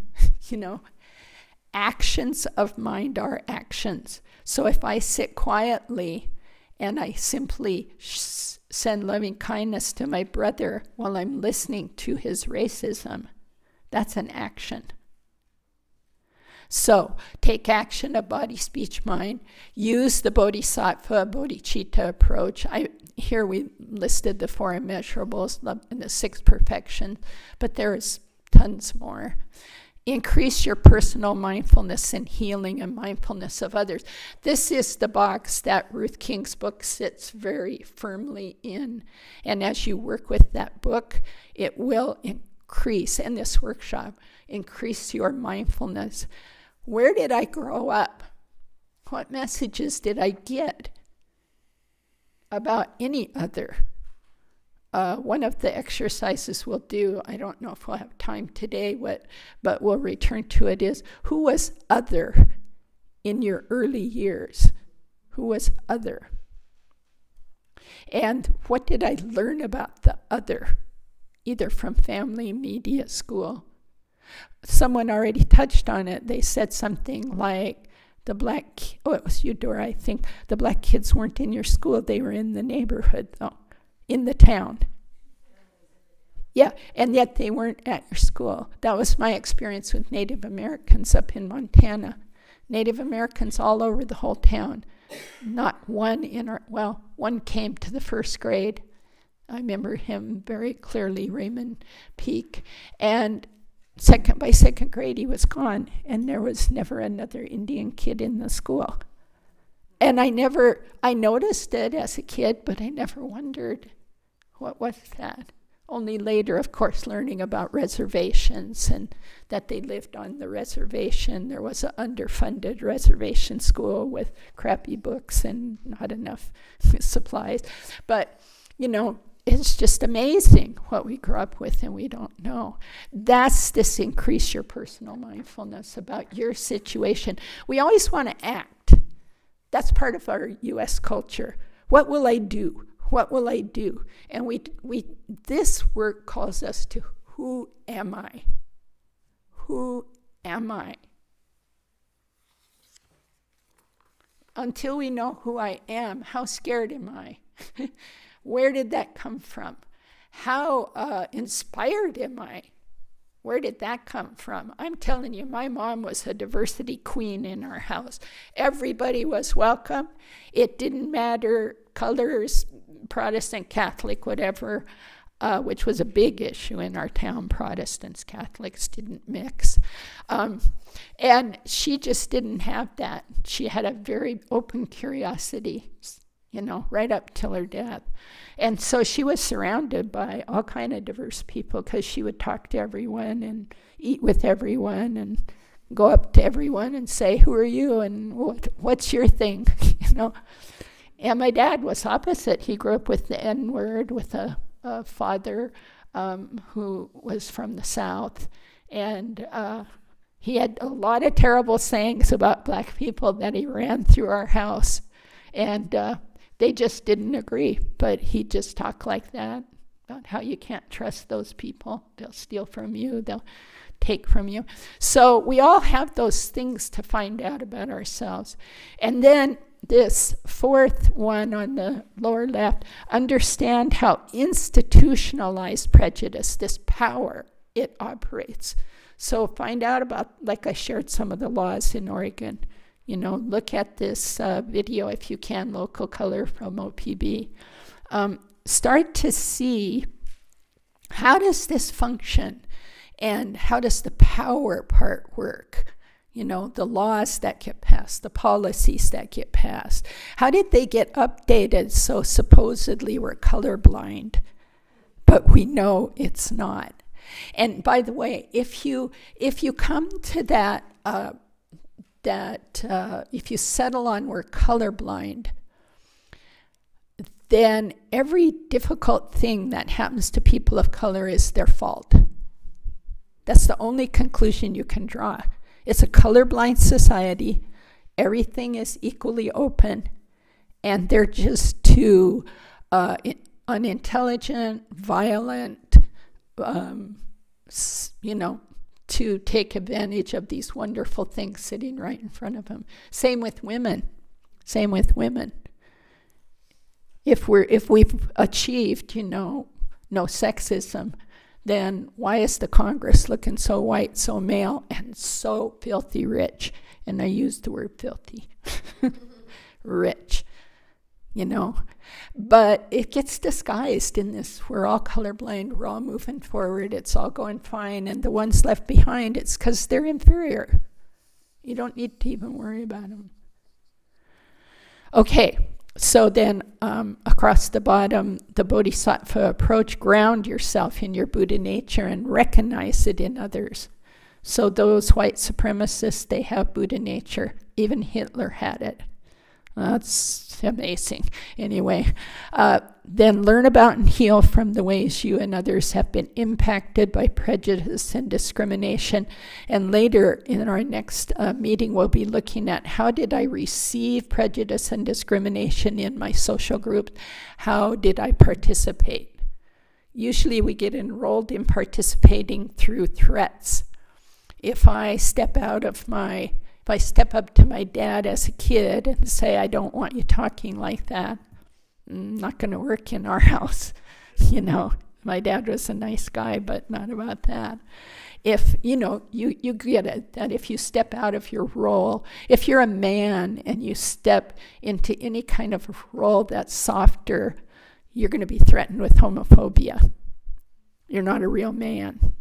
Actions of mind are actions. So if I sit quietly and I simply send loving kindness to my brother while I'm listening to his racism, that's an action. So take action of body, speech, mind. Use the Bodhisattva, Bodhicitta approach. Here we listed the 4 immeasurables and the 6 perfections, but there's tons more. Increase your personal mindfulness and healing and mindfulness of others. This is the box that Ruth King's book sits very firmly in. And as you work with that book, it will increase, and this workshop, increase your mindfulness. Where did I grow up? What messages did I get? about any other. One of the exercises we'll do, I don't know if we'll have time today, but we'll return to it, is who was other in your early years? Who was other? And what did I learn about the other, either from family, media, school? Someone already touched on it. They said something like, it was you, Dora, I think. The black kids weren't in your school. They were in the neighborhood, though, in the town. Yeah, and yet they weren't at your school. That was my experience with Native Americans up in Montana. Native Americans all over the whole town. Not one one came to the first grade. I remember him very clearly, Raymond Peak. And by second grade, he was gone, and there was never another Indian kid in the school. And I noticed it as a kid, but I never wondered, what was that? Only later, of course, learning about reservations and that they lived on the reservation. There was an underfunded reservation school with crappy books and not enough supplies. But, it's just amazing what we grew up with and we don't know. That's this increase your personal mindfulness about your situation. We always want to act. That's part of our U.S. culture. What will I do? What will I do? And this work calls us to, who am I? Who am I? Until we know who I am, how scared am I? Where did that come from? How inspired am I? Where did that come from? I'm telling you, my mom was a diversity queen in our house. Everybody was welcome. It didn't matter colors, Protestant, Catholic, whatever, which was a big issue in our town. Protestants, Catholics didn't mix. And she just didn't have that. She had a very open curiosity, right up till her death. And so she was surrounded by all kind of diverse people because she would talk to everyone and eat with everyone and go up to everyone and say, who are you and what's your thing, And my dad was opposite. He grew up with the N-word, with a father who was from the South. And he had a lot of terrible sayings about black people that he ran through our house. And they just didn't agree. But he just talked like that, about how you can't trust those people. They'll steal from you. They'll take from you. So we all have those things to find out about ourselves. And then this fourth one on the lower left, understand how institutionalized prejudice, this power, it operates. So find out about, like I shared some of the laws in Oregon. Look at this video if you can, Local Color from OPB. Start to see, how does this function and how does the power part work? The laws that get passed, the policies that get passed. How did they get updated so supposedly we're colorblind? But we know it's not. And by the way, if you come to that, if you settle on we're colorblind, then every difficult thing that happens to people of color is their fault. That's the only conclusion you can draw. It's a colorblind society. Everything is equally open, and they're just too unintelligent, violent, to take advantage of these wonderful things sitting right in front of them. Same with women. If we've achieved, no sexism, then why is the Congress looking so white, so male, and so filthy rich? And I use the word filthy. Rich, But it gets disguised in this, we're all colorblind, we're all moving forward, it's all going fine, and the ones left behind, it's because they're inferior. You don't need to even worry about them. Okay. So then across the bottom, the Bodhisattva approach, ground yourself in your Buddha nature and recognize it in others. So those white supremacists, they have Buddha nature. Even Hitler had it. That's It's amazing. Anyway, then learn about and heal from the ways you and others have been impacted by prejudice and discrimination. And later in our next meeting, we'll be looking at how did I receive prejudice and discrimination in my social group? How did I participate? Usually we get enrolled in participating through threats. If I step up to my dad as a kid and say, I don't want you talking like that, not going to work in our house. You know, my dad was a nice guy, but not about that. If, you get it, that if you step out of your role, if you're a man and you step into any kind of role that's softer, you're going to be threatened with homophobia. You're not a real man.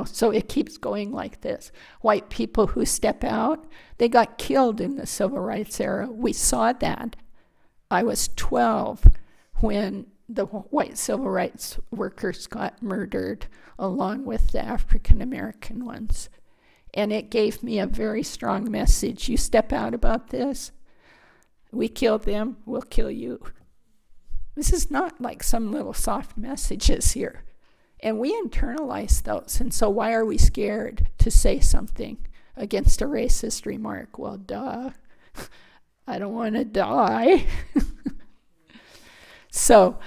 So it keeps going like this. White people who step out, they got killed in the civil rights era. We saw that. I was 12 when the white civil rights workers got murdered along with the African American ones. And it gave me a very strong message. You step out about this, we kill them, we'll kill you. This is not like some little soft messages here. And we internalize those. And so why are we scared to say something against a racist remark? Well, duh. I don't want to die. So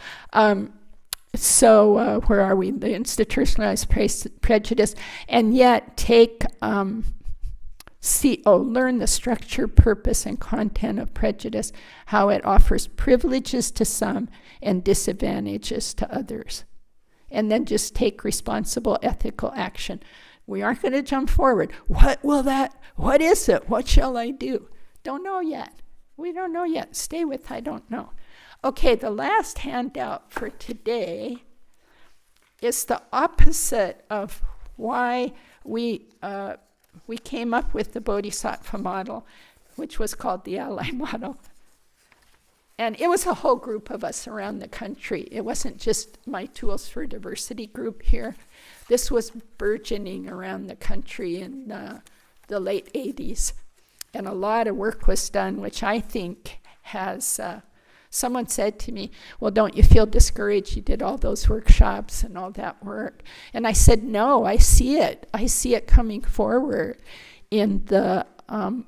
where are we? The institutionalized prejudice. And yet learn the structure, purpose, and content of prejudice, how it offers privileges to some and disadvantages to others. And then just take responsible ethical action. We aren't going to jump forward. What is it? What shall I do? Don't know yet. We don't know yet. Stay with I don't know. Okay, the last handout for today is the opposite of why we came up with the Bodhisattva model, which was called the ally model. And it was a whole group of us around the country. It wasn't just my Tools for Diversity group here. This was burgeoning around the country in the late 80s. And a lot of work was done, which I think has, someone said to me, well, don't you feel discouraged? You did all those workshops and all that work. And I said, no, I see it. I see it coming forward in the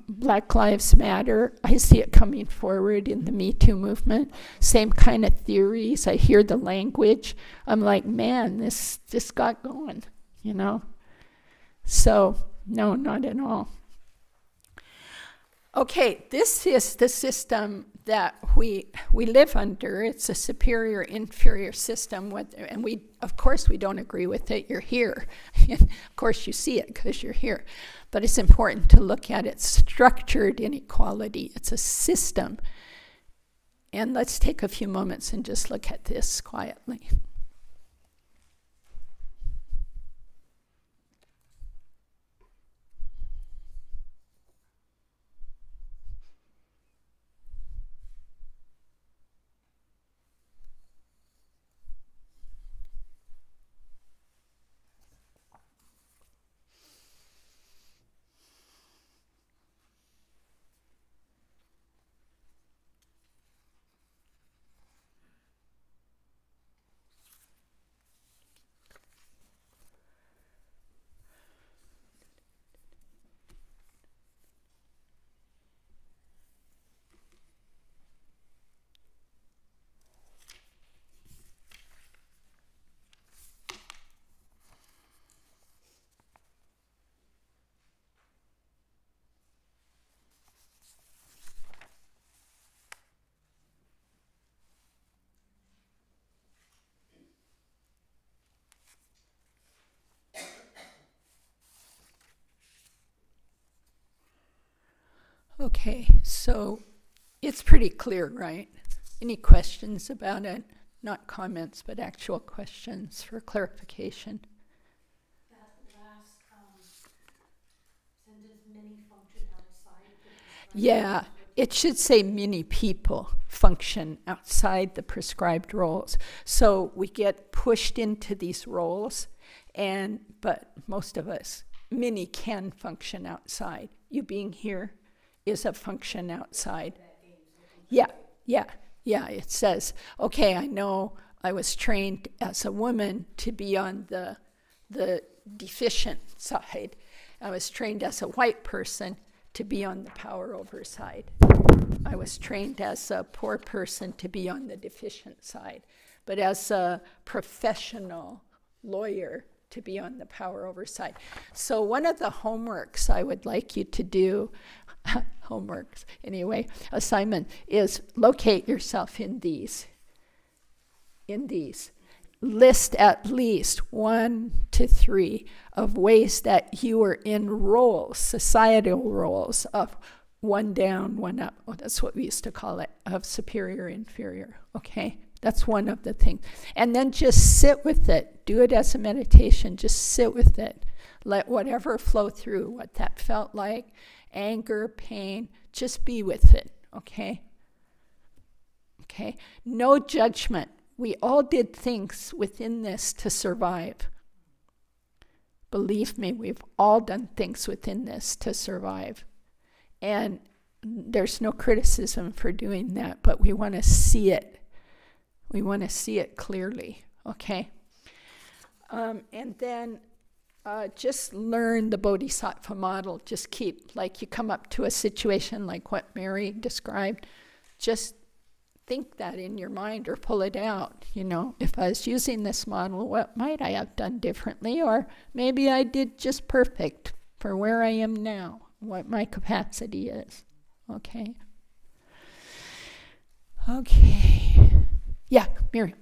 Black Lives Matter. I see it coming forward in the Me Too movement. Same kind of theories. I hear the language. I'm like, man, this got going, So, no, not at all. Okay, this is the system that we live under. It's a superior-inferior system, and of course we don't agree with it. You're here. Of course you see it because you're here. But it's important to look at its structured inequality. It's a system. And let's take a few moments and just look at this quietly. Okay, so it's pretty clear, right? Any questions about it? Not comments, but actual questions for clarification. That last sentence, many function outside. Yeah, it should say many people function outside the prescribed roles. So we get pushed into these roles, but most of us, many can function outside. You being here, is a function outside. Yeah. It says, okay, I know I was trained as a woman to be on the deficient side. I was trained as a white person to be on the power over side. I was trained as a poor person to be on the deficient side. But as a professional lawyer, to be on the power over side. So one of the homeworks I would like you to do, assignment, is locate yourself in these. List at least 1 to 3 of ways that you are in roles, societal roles of one down, one up. Oh, that's what we used to call it, of superior, inferior, okay? That's one of the things. And then just sit with it. Do it as a meditation. Just sit with it. Let whatever flow through, what that felt like, anger, pain, just be with it, okay? Okay? No judgment. We all did things within this to survive. Believe me, we've all done things within this to survive. And there's no criticism for doing that, but we want to see it. We want to see it clearly, okay? And then just learn the Bodhisattva model. Just keep, like you come up to a situation like what Mary described, just think that in your mind or pull it out. You know, if I was using this model, what might I have done differently? Or maybe I did just perfect for where I am now, what my capacity is, okay? Okay. Yeah, Miriam.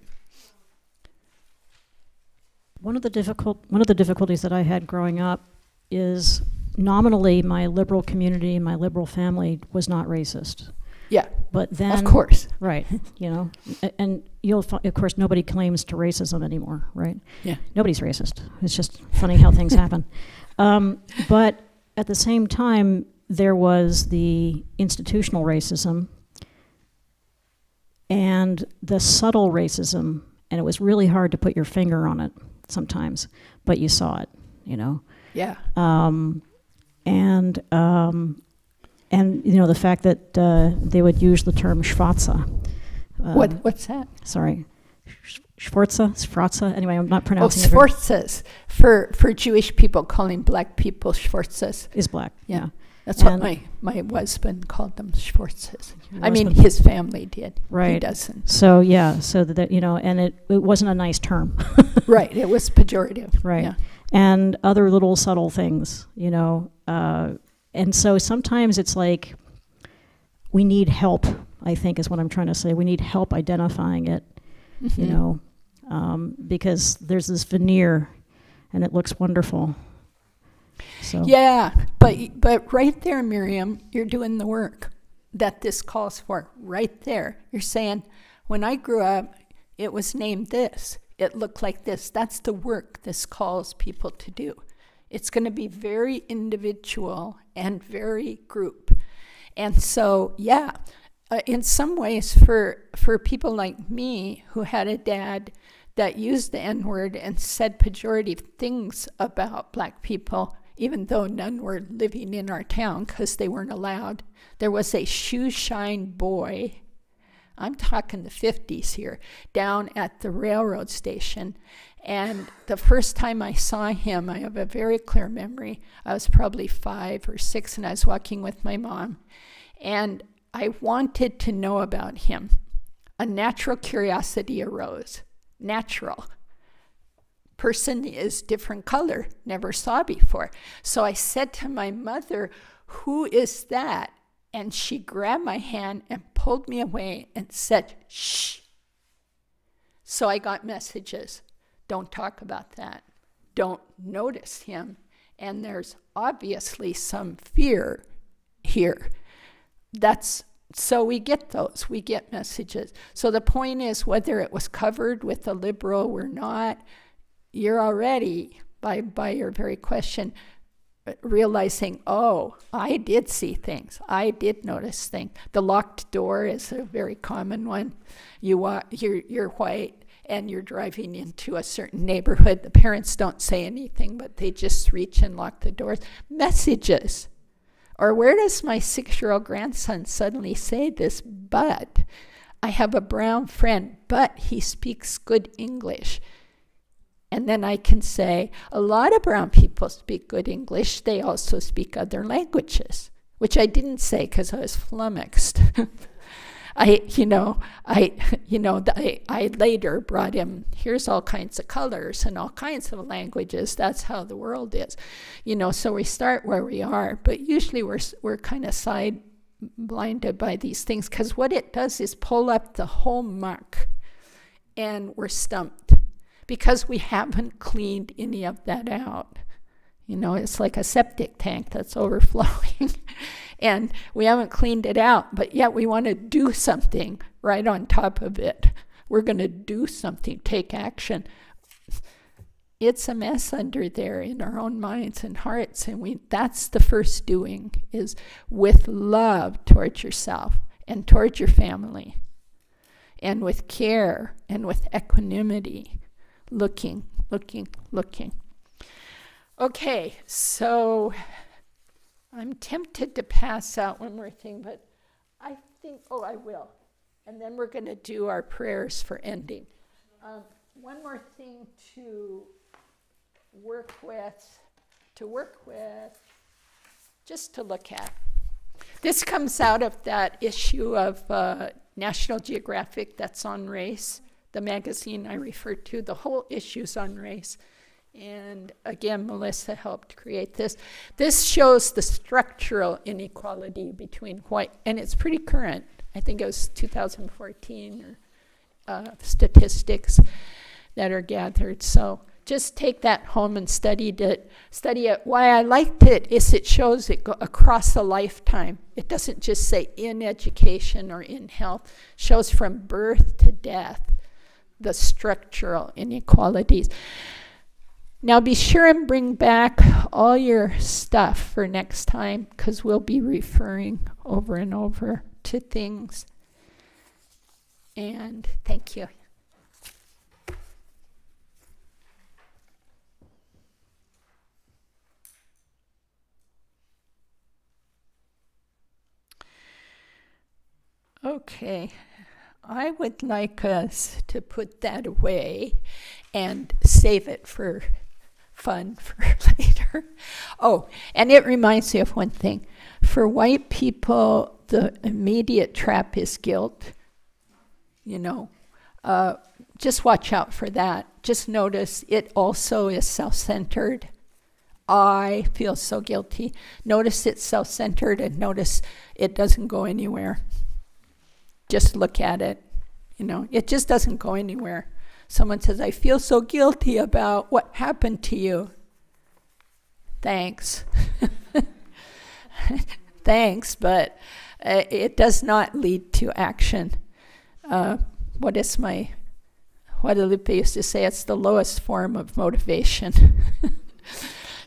One of the difficulties that I had growing up is nominally my liberal community, my liberal family was not racist. Yeah, but then, of course, right? You know, and of course, nobody claims to racism anymore, right? Yeah, nobody's racist. It's just funny how things happen. But at the same time, there was the institutional racism and the subtle racism, and it was really hard to put your finger on it sometimes, but you saw it, you know. Yeah. And you know, the fact that they would use the term Schwarze. What's that? Sorry. Schwarze. Anyway, I'm not pronouncing it. Oh, Schwarzes. For Jewish people, calling black people Schwarzes. Is black, yeah. That's what my husband called them, Schwarzes. I mean, his family did. Right. He doesn't. So, yeah, so that, you know, and it wasn't a nice term. Right, it was pejorative. Right. Yeah. And other little subtle things, you know. And so sometimes it's like we need help, I think is what I'm trying to say. We need help identifying it, you know, because there's this veneer and it looks wonderful. So. Yeah, but right there, Miriam, you're doing the work that this calls for. Right there. You're saying, when I grew up, it was named this. It looked like this. That's the work this calls people to do. It's going to be very individual and very group. And so, yeah, in some ways for people like me who had a dad that used the N-word and said pejorative things about black people, even though none were living in our town because they weren't allowed. There was a shoe shine boy, I'm talking the 50s here, down at the railroad station. And the first time I saw him, I have a very clear memory. I was probably 5 or 6, and I was walking with my mom. And I wanted to know about him. A natural curiosity arose. Natural. Person is different color, never saw before. So I said to my mother, "Who is that?" And she grabbed my hand and pulled me away and said, "Shh." So I got messages. Don't talk about that. Don't notice him. And there's obviously some fear here. So we get those. We get messages. So the point is, whether it was covered with a liberal or not, you're already, by your very question, realizing, oh, I did see things. I did notice things. The locked door is a very common one. You're white and you're driving into a certain neighborhood. The parents don't say anything, but they just reach and lock the doors. Messages. Or where does my 6-year-old grandson suddenly say this, but I have a brown friend, but he speaks good English? And then I can say, a lot of brown people speak good English. They also speak other languages, which I didn't say because I was flummoxed. I later brought him, here's all kinds of colors and all kinds of languages. That's how the world is. So we start where we are, but usually we're kind of blinded by these things, because what it does is pull up the whole muck, and we're stumped because we haven't cleaned any of that out. It's like a septic tank that's overflowing and we haven't cleaned it out, but yet we want to do something right on top of it. We're going to do something, take action. It's a mess under there in our own minds and hearts, and that's the first doing, is with love towards yourself and towards your family, and with care and with equanimity, looking. Okay, so I'm tempted to pass out one more thing, but I think, I will. And then we're going to do our prayers for ending. One more thing to work with, just to look at. This comes out of that issue of National Geographic that's on race, the magazine I referred to. The whole issue's on race. And again, Melissa helped create this. This shows the structural inequality between white, and it's pretty current. I think it was 2014 statistics that are gathered. So just take that home and study it. Why I liked it is it shows it across a lifetime. It doesn't just say in education or in health. It shows from birth to death the structural inequalities. Now be sure and bring back all your stuff for next time, because we'll be referring over and over to things. And thank you. Okay, I would like us to put that away and save it for fun for later. Oh, and it reminds me of one thing. For white people, the immediate trap is guilt. Just watch out for that. Just notice it also is self-centered. I feel so guilty. Notice it's self-centered, and notice it doesn't go anywhere. Just look at it. It just doesn't go anywhere. Someone says, I feel so guilty about what happened to you. Thanks. Thanks, but it does not lead to action. What Lupe used to say, it's the lowest form of motivation.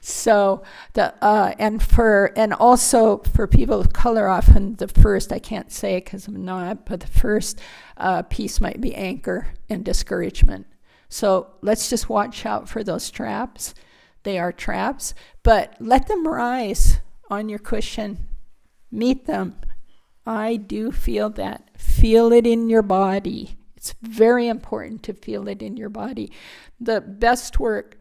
So and also for people of color, often the first, I can't say because I'm not, but the first piece might be anger and discouragement. So let's just watch out for those traps. They are traps, but let them rise on your cushion. Meet them. I do feel that. Feel it in your body. It's very important to feel it in your body. The best work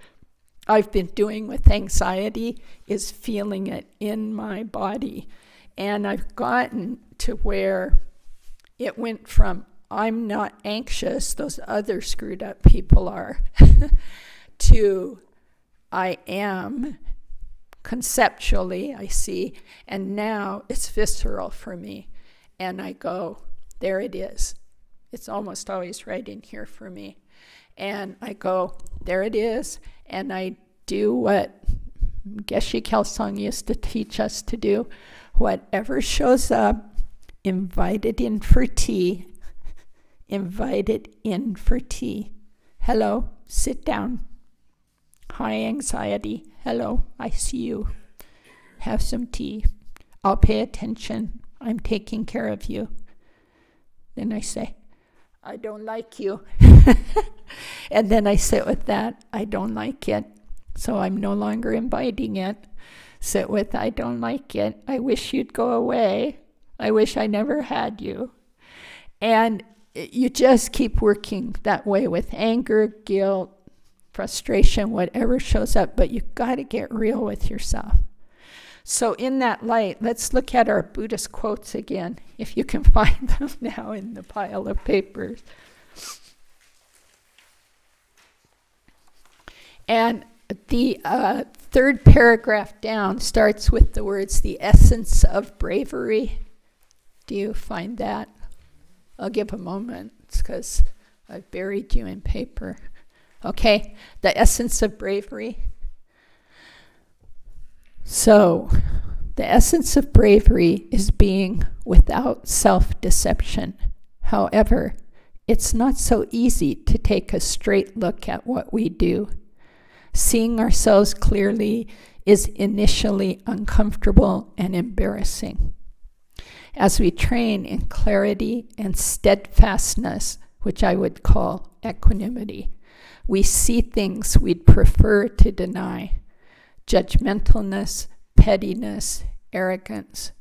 I've been doing with anxiety is feeling it in my body. And I've gotten to where it went from I'm not anxious, those other screwed up people are, to I am, conceptually, I see, and now it's visceral for me. And I go, there it is. It's almost always right in here for me. And I go, there it is, and I do what Geshe Kelsang used to teach us to do. Whatever shows up, invite it in for tea. Invite it in for tea. Hello, sit down. Hi, anxiety. Hello, I see you. Have some tea. I'll pay attention. I'm taking care of you. Then I say, I don't like you. And then I sit with that. I don't like it. So I'm no longer inviting it. Sit with, I don't like it. I wish you'd go away. I wish I never had you. And you just keep working that way with anger, guilt, frustration, whatever shows up, but you've got to get real with yourself. So in that light, let's look at our Buddhist quotes again, if you can find them now in the pile of papers. And the third paragraph down starts with the words, the essence of bravery. Do you find that? I'll give a moment because I've buried you in paper. Okay, the essence of bravery. So, the essence of bravery is being without self-deception. However, it's not so easy to take a straight look at what we do. Seeing ourselves clearly is initially uncomfortable and embarrassing. As we train in clarity and steadfastness, which I would call equanimity, we see things we'd prefer to deny: judgmentalness, pettiness, arrogance.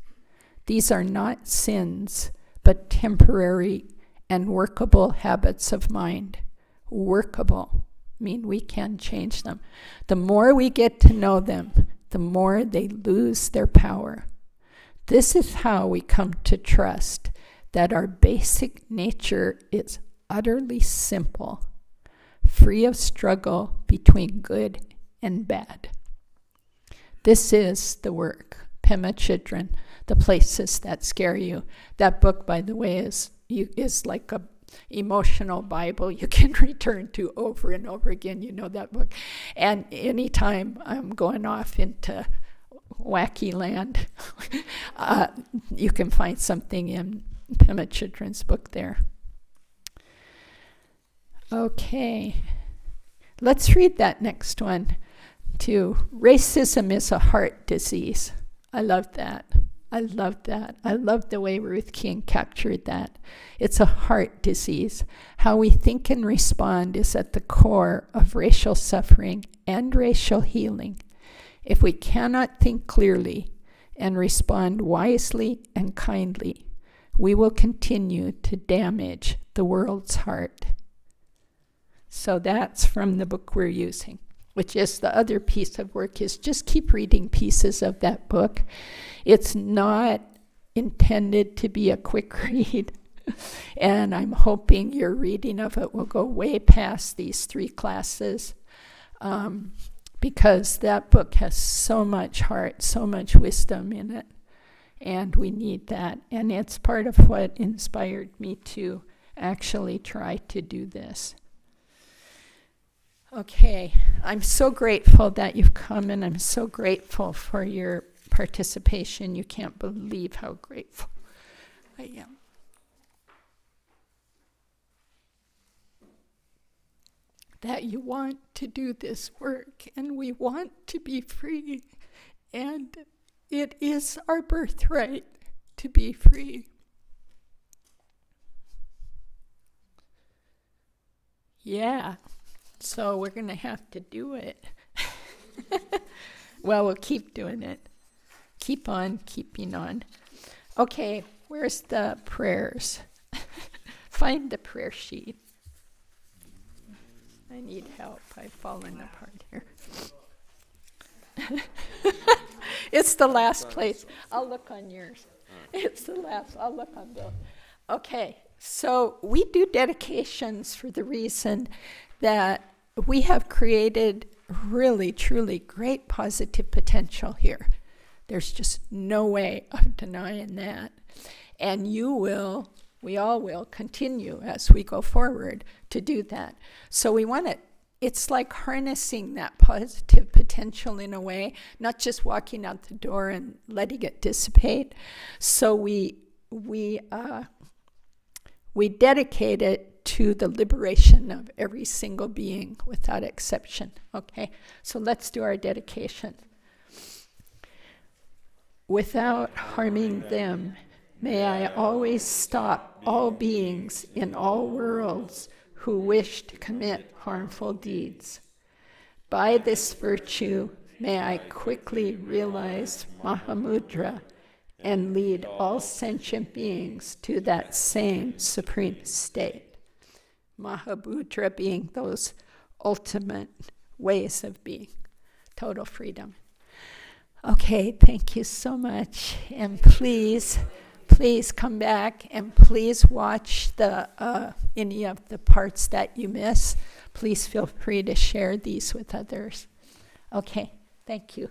These are not sins, but temporary and workable habits of mind. Workable mean we can change them. The more we get to know them, the more they lose their power. This is how we come to trust that our basic nature is utterly simple, free of struggle between good and bad. This is the work, Pema Chödrön, The Places That Scare You. That book, by the way, is like a emotional Bible you can return to over and over again. You know that book. And anytime I'm going off into wacky land, you can find something in Pema Chödrön's book there. Okay, let's read that next one too. Racism is a heart disease. I love that. I love that. I love the way Ruth King captured that. It's a heart disease. How we think and respond is at the core of racial suffering and racial healing. If we cannot think clearly and respond wisely and kindly, we will continue to damage the world's heart. So that's from the book we're using, which is the other piece of work, is just keep reading pieces of that book. It's not intended to be a quick read, and I'm hoping your reading of it will go way past these 3 classes, because that book has so much heart, so much wisdom in it, and we need that. And it's part of what inspired me to actually try to do this. Okay, I'm so grateful that you've come, and I'm so grateful for your participation. You can't believe how grateful I am. That you want to do this work, and we want to be free, and it is our birthright to be free. Yeah. So we're going to have to do it. Well, we'll keep doing it. Keep on keeping on. Okay, where's the prayers? Find the prayer sheet. I need help. I've fallen apart here. It's the last place. I'll look on yours. It's the last. I'll look on Bill. Okay, so we do dedications for the reason that we have created really, truly great positive potential here. There's just no way of denying that. And we all will continue as we go forward to do that. So we want to, it's like harnessing that positive potential in a way, not just walking out the door and letting it dissipate. So we dedicate it to the liberation of every single being without exception. Okay, so let's do our dedication. Without harming them, may I always stop all beings in all worlds who wish to commit harmful deeds. By this virtue, May I quickly realize Mahamudra and lead all sentient beings to that same supreme state. Mahamudra being those ultimate ways of being, total freedom. Okay, thank you so much. And please come back and please watch the any of the parts that you miss. Please feel free to share these with others. Okay, thank you.